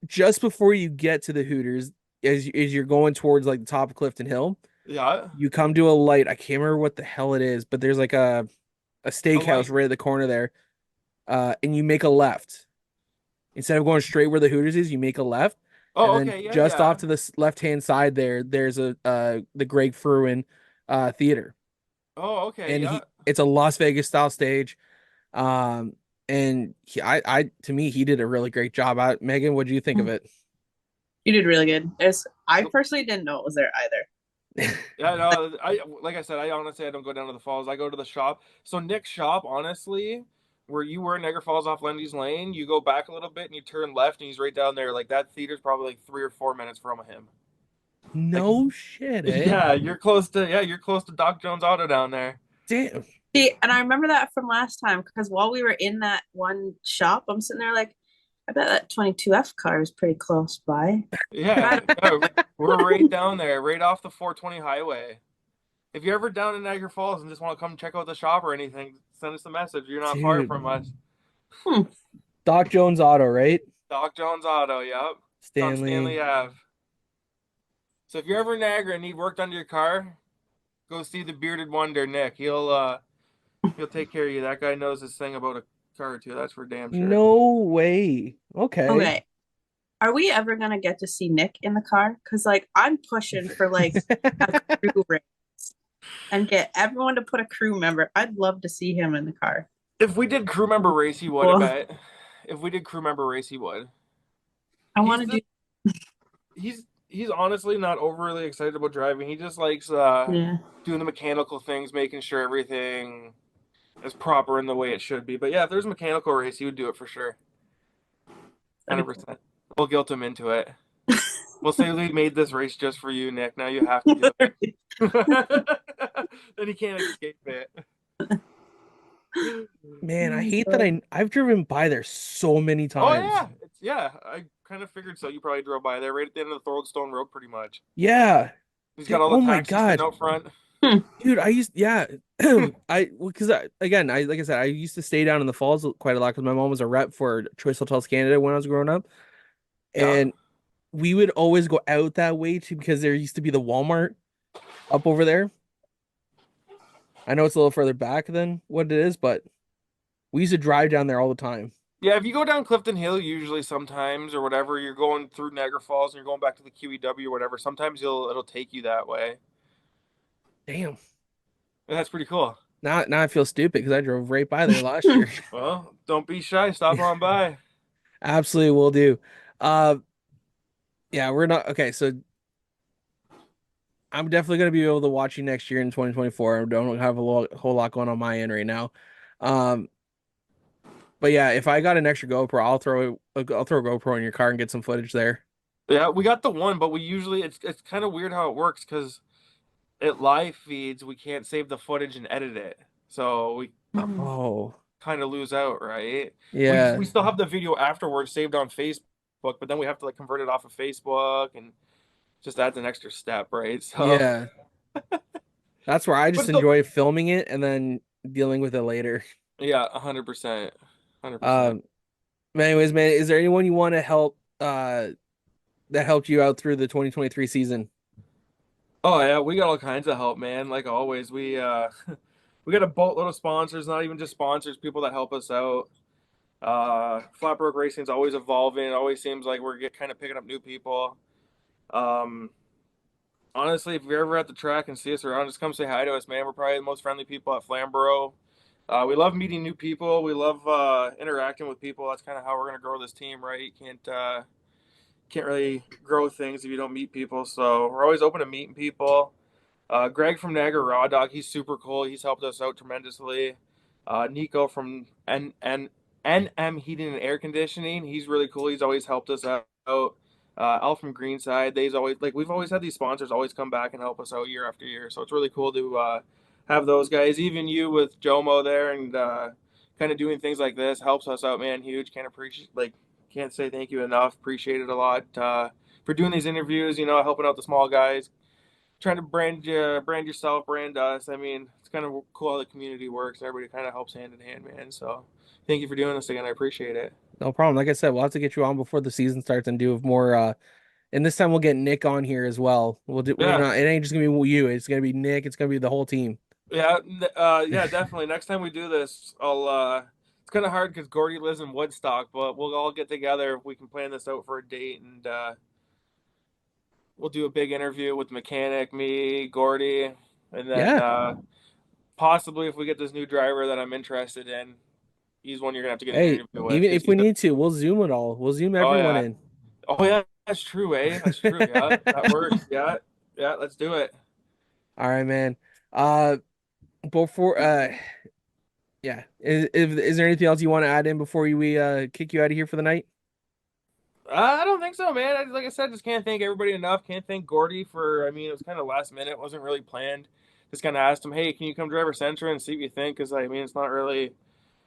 just before you get to the Hooters, as you're going towards like the top of Clifton Hill, you come to a light. I can't remember what the hell it is, but there's like a steakhouse right at the corner there. And you make a left. Instead of going straight where the Hooters is, you make a left. Oh, and then okay, just off to the left-hand side there's the Greg Fruin theater. Oh, okay. And it's a Las Vegas style stage. And to me, he did a really great job. Megan, what do you think of it? You did really good. I personally didn't know it was there either. Yeah, no, like I said, I honestly I don't go down to the falls. I go to the shop. So Nick's shop, honestly, where you were in Niagara Falls off Lundy's Lane, you go back a little bit and you turn left, and he's right down there. Like that theater's probably like 3 or 4 minutes from him. Like, No shit, eh? yeah, you're close to Doc Jones Auto down there. Damn. See, and I remember that from last time because while we were in that one shop, I'm sitting there like, I bet that 22F car is pretty close by. Yeah, we're right down there, right off the 420 highway. If you're ever down in Niagara Falls and just want to come check out the shop or anything, send us a message. You're not far Dude. from us. Doc Jones Auto, right? Doc Jones Auto, yep. It's on Stanley Ave. So if you're ever in Niagara and need work on your car, go see the bearded wonder, Nick. He'll take care of you. That guy knows his thing about a car or two. That's for damn sure. No way. Okay. Okay. Are we ever gonna get to see Nick in the car? Because like I'm pushing for like a crew race and get everyone to put a crew member. I'd love to see him in the car. If we did crew member race, he would. I bet. If we did crew member race, he would. I want to do. He's honestly not overly excited about driving. He just likes doing the mechanical things, making sure everything is proper in the way it should be. But yeah, if there's a mechanical race, he would do it for sure. 100%. We'll guilt him into it. We'll say we made this race just for you, Nick. Now you have to do it. Then he can't escape it. Man, I hate that I've driven by there so many times. Oh yeah, I kind of figured so. You probably drove by there right at the end of the Thoroldstone Road, pretty much. Yeah. He's got all the taxis out front. Dude, I used because like I said, I used to stay down in the falls quite a lot because my mom was a rep for Choice Hotels Canada when I was growing up, and we would always go out that way too because there used to be the Walmart up over there. I know it's a little further back than what it is, but we used to drive down there all the time. Yeah, if you go down Clifton Hill, usually sometimes or whatever, you're going through Niagara Falls and you're going back to the QEW or whatever. Sometimes it'll take you that way. Damn, and that's pretty cool. Now I feel stupid because I drove right by there last year. Well, don't be shy. Stop on by. Absolutely, will do. Yeah, we're not okay. So I'm definitely going to be able to watch you next year in 2024. I don't have a whole lot going on my end right now. But yeah, if I got an extra GoPro, I'll throw a GoPro in your car and get some footage there. Yeah, we got the one, but we usually it's kind of weird how it works because it live feeds. We can't save the footage and edit it, so we kind of lose out, right? Yeah, we still have the video afterwards saved on Facebook, but then we have to like convert it off of Facebook and just adds an extra step, right? So yeah, that's where I just enjoy filming it and then dealing with it later. Yeah, 100%. 100%. Anyways, man, is there anyone you want to help that helped you out through the 2023 season? Oh yeah, we got all kinds of help, man. Like always, we got a boatload of sponsors, not even just sponsors, people that help us out. Flatbrook Racing is always evolving. It always seems like we're kind of picking up new people. Honestly, if you're ever at the track and see us around, just come say hi to us, man. We're probably the most friendly people at Flamborough. We love meeting new people. We love interacting with people. That's kind of how we're going to grow this team, right? You can't really grow things if you don't meet people. So we're always open to meeting people. Greg from Niagara Raw Dog, he's super cool. He's helped us out tremendously. Nico from NM Heating and Air Conditioning, he's really cool. He's always helped us out. Al from Greenside, we've always had these sponsors always come back and help us out year after year. So it's really cool to have those guys. Even you with Jomo there and kind of doing things like this helps us out, man. Huge. Can't say thank you enough. Appreciate it a lot for doing these interviews. Helping out the small guys, trying to brand yourself, brand us. I mean, it's kind of cool how the community works. Everybody kind of helps hand in hand, man. So thank you for doing this again. I appreciate it. No problem. Like I said, we'll have to get you on before the season starts and do more. And this time we'll get Nick on here as well. It ain't just gonna be you. It's gonna be Nick. It's gonna be the whole team. Yeah, definitely. Next time we do this, I'll. It's kind of hard because Gordy lives in Woodstock, but we'll all get together if we can plan this out for a date, and we'll do a big interview with the mechanic, me, Gordy, and then possibly if we get this new driver that I'm interested in, he's one you're gonna have to get an interview with. Even if we need to, we'll Zoom it all. We'll Zoom everyone in. Oh yeah, that's true, eh? That's true. Yeah, that works. Yeah, let's do it. All right, man. Before yeah, is there anything else you want to add in before we kick you out of here for the night? I don't think so, man. Like I said, just can't thank everybody enough. Can't thank Gordy for. I mean, it was kind of last minute. Wasn't really planned. Just kind of asked him, "Hey, can you come drive our Sentra and see what you think?" Because I mean, it's not really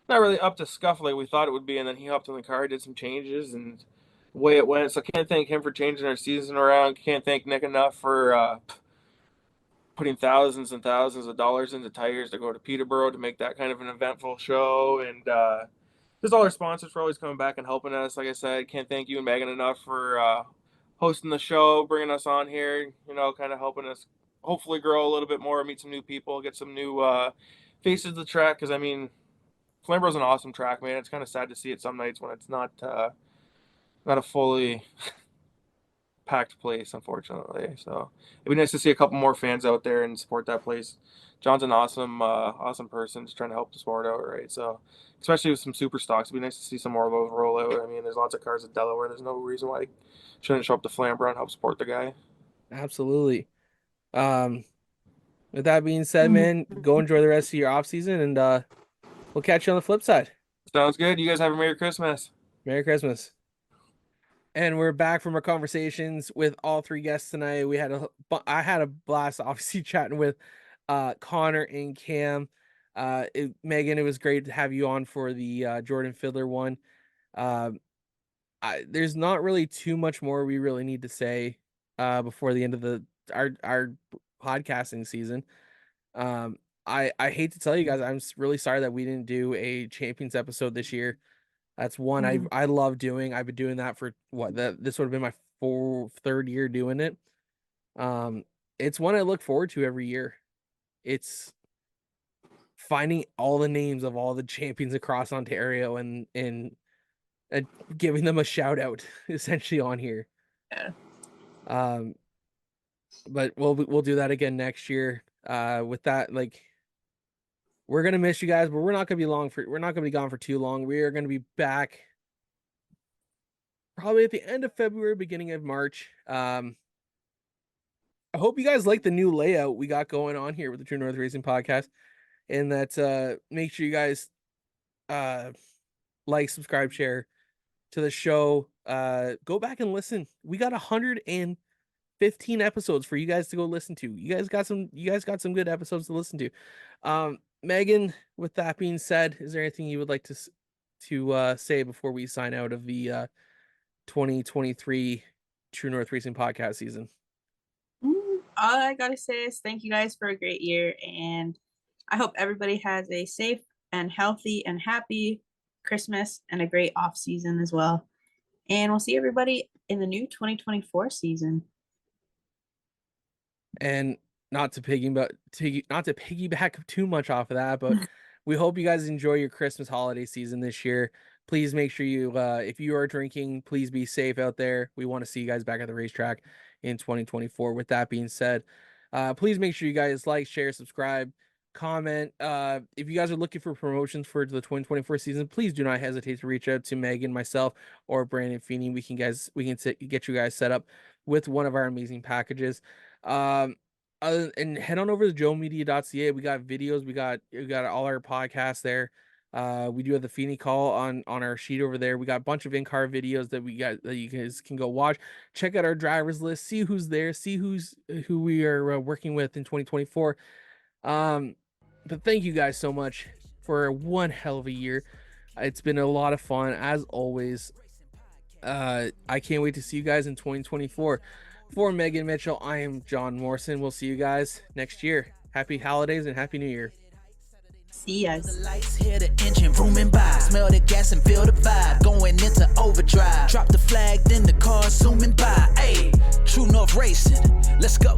up to scuff like we thought it would be. And then he hopped in the car, did some changes, and away it went. So can't thank him for changing our season around. Can't thank Nick enough for putting thousands and thousands of dollars into tires to go to Peterborough to make that kind of an eventful show. And just all our sponsors for always coming back and helping us. Like I said, can't thank you and Megan enough for hosting the show, bringing us on here, kind of helping us hopefully grow a little bit more, meet some new people, get some new faces to the track. Because, I mean, Flamboro's an awesome track, man. It's kind of sad to see it some nights when it's not a fully packed place, unfortunately. So it'd be nice to see a couple more fans out there and support that place. Jon's an awesome person, just trying to help the sport out, right? So especially with some super stocks, it'd be nice to see some more of those roll out. I mean, there's lots of cars at Delaware. There's no reason why he shouldn't show up to Flamborough and help support the guy. Absolutely. With that being said, man, go enjoy the rest of your off season, and we'll catch you on the flip side. Sounds good. You guys have a Merry Christmas. Merry Christmas. And we're back from our conversations with all three guests tonight. I had a blast, obviously, chatting with Connor and Cam. Megan, it was great to have you on for the Jordan Fidler one. There's not really too much more we really need to say before the end of our podcasting season. I hate to tell you guys, I'm really sorry that we didn't do a champions episode this year. That's one I love doing. I've been doing that for this would have been my third year doing it. It's one I look forward to every year. It's finding all the names of all the champions across Ontario and giving them a shout out essentially on here. Yeah. But we'll do that again next year. With that, like, we're gonna miss you guys, but we're not gonna be gone for too long. We are gonna be back probably at the end of February, beginning of March. I hope you guys like the new layout we got going on here with the True North Racing Podcast, and that make sure you guys like, subscribe, share to the show. Go back and listen. We got 115 episodes for you guys to go listen to. You guys got some good episodes to listen to. Megan, with that being said, is there anything you would like to say before we sign out of the 2023 True North Racing Podcast season? All I gotta say is thank you guys for a great year, and I hope everybody has a safe and healthy and happy Christmas and a great off season as well. And we'll see everybody in the new 2024 season. And not to piggyback too much off of that, but we hope you guys enjoy your Christmas holiday season this year. Please make sure you, if you are drinking, please be safe out there. We want to see you guys back at the racetrack in 2024. With that being said, please make sure you guys like, share, subscribe, comment. If you guys are looking for promotions for the 2024 season, please do not hesitate to reach out to Megan, myself, or Brandon Feeney. We can get you guys set up with one of our amazing packages. And head on over to joemedia.ca. We got videos. We got all our podcasts there. We do have the Feeney call on our sheet over there. We got a bunch of in-car videos that you guys can go watch. Check out our drivers list. See who's there. See who we are working with in 2024. But thank you guys so much for one hell of a year. It's been a lot of fun as always. I can't wait to see you guys in 2024. For Megan Mitchell, I am Jon Morrison. We'll see you guys next year. Happy holidays and Happy New Year. See ya. The lights, hear the engine rooming by. Smell the gas and feel the vibe. Going into overdrive. Drop the flag, then the car zooming by. Hey, True North Racing. Let's go.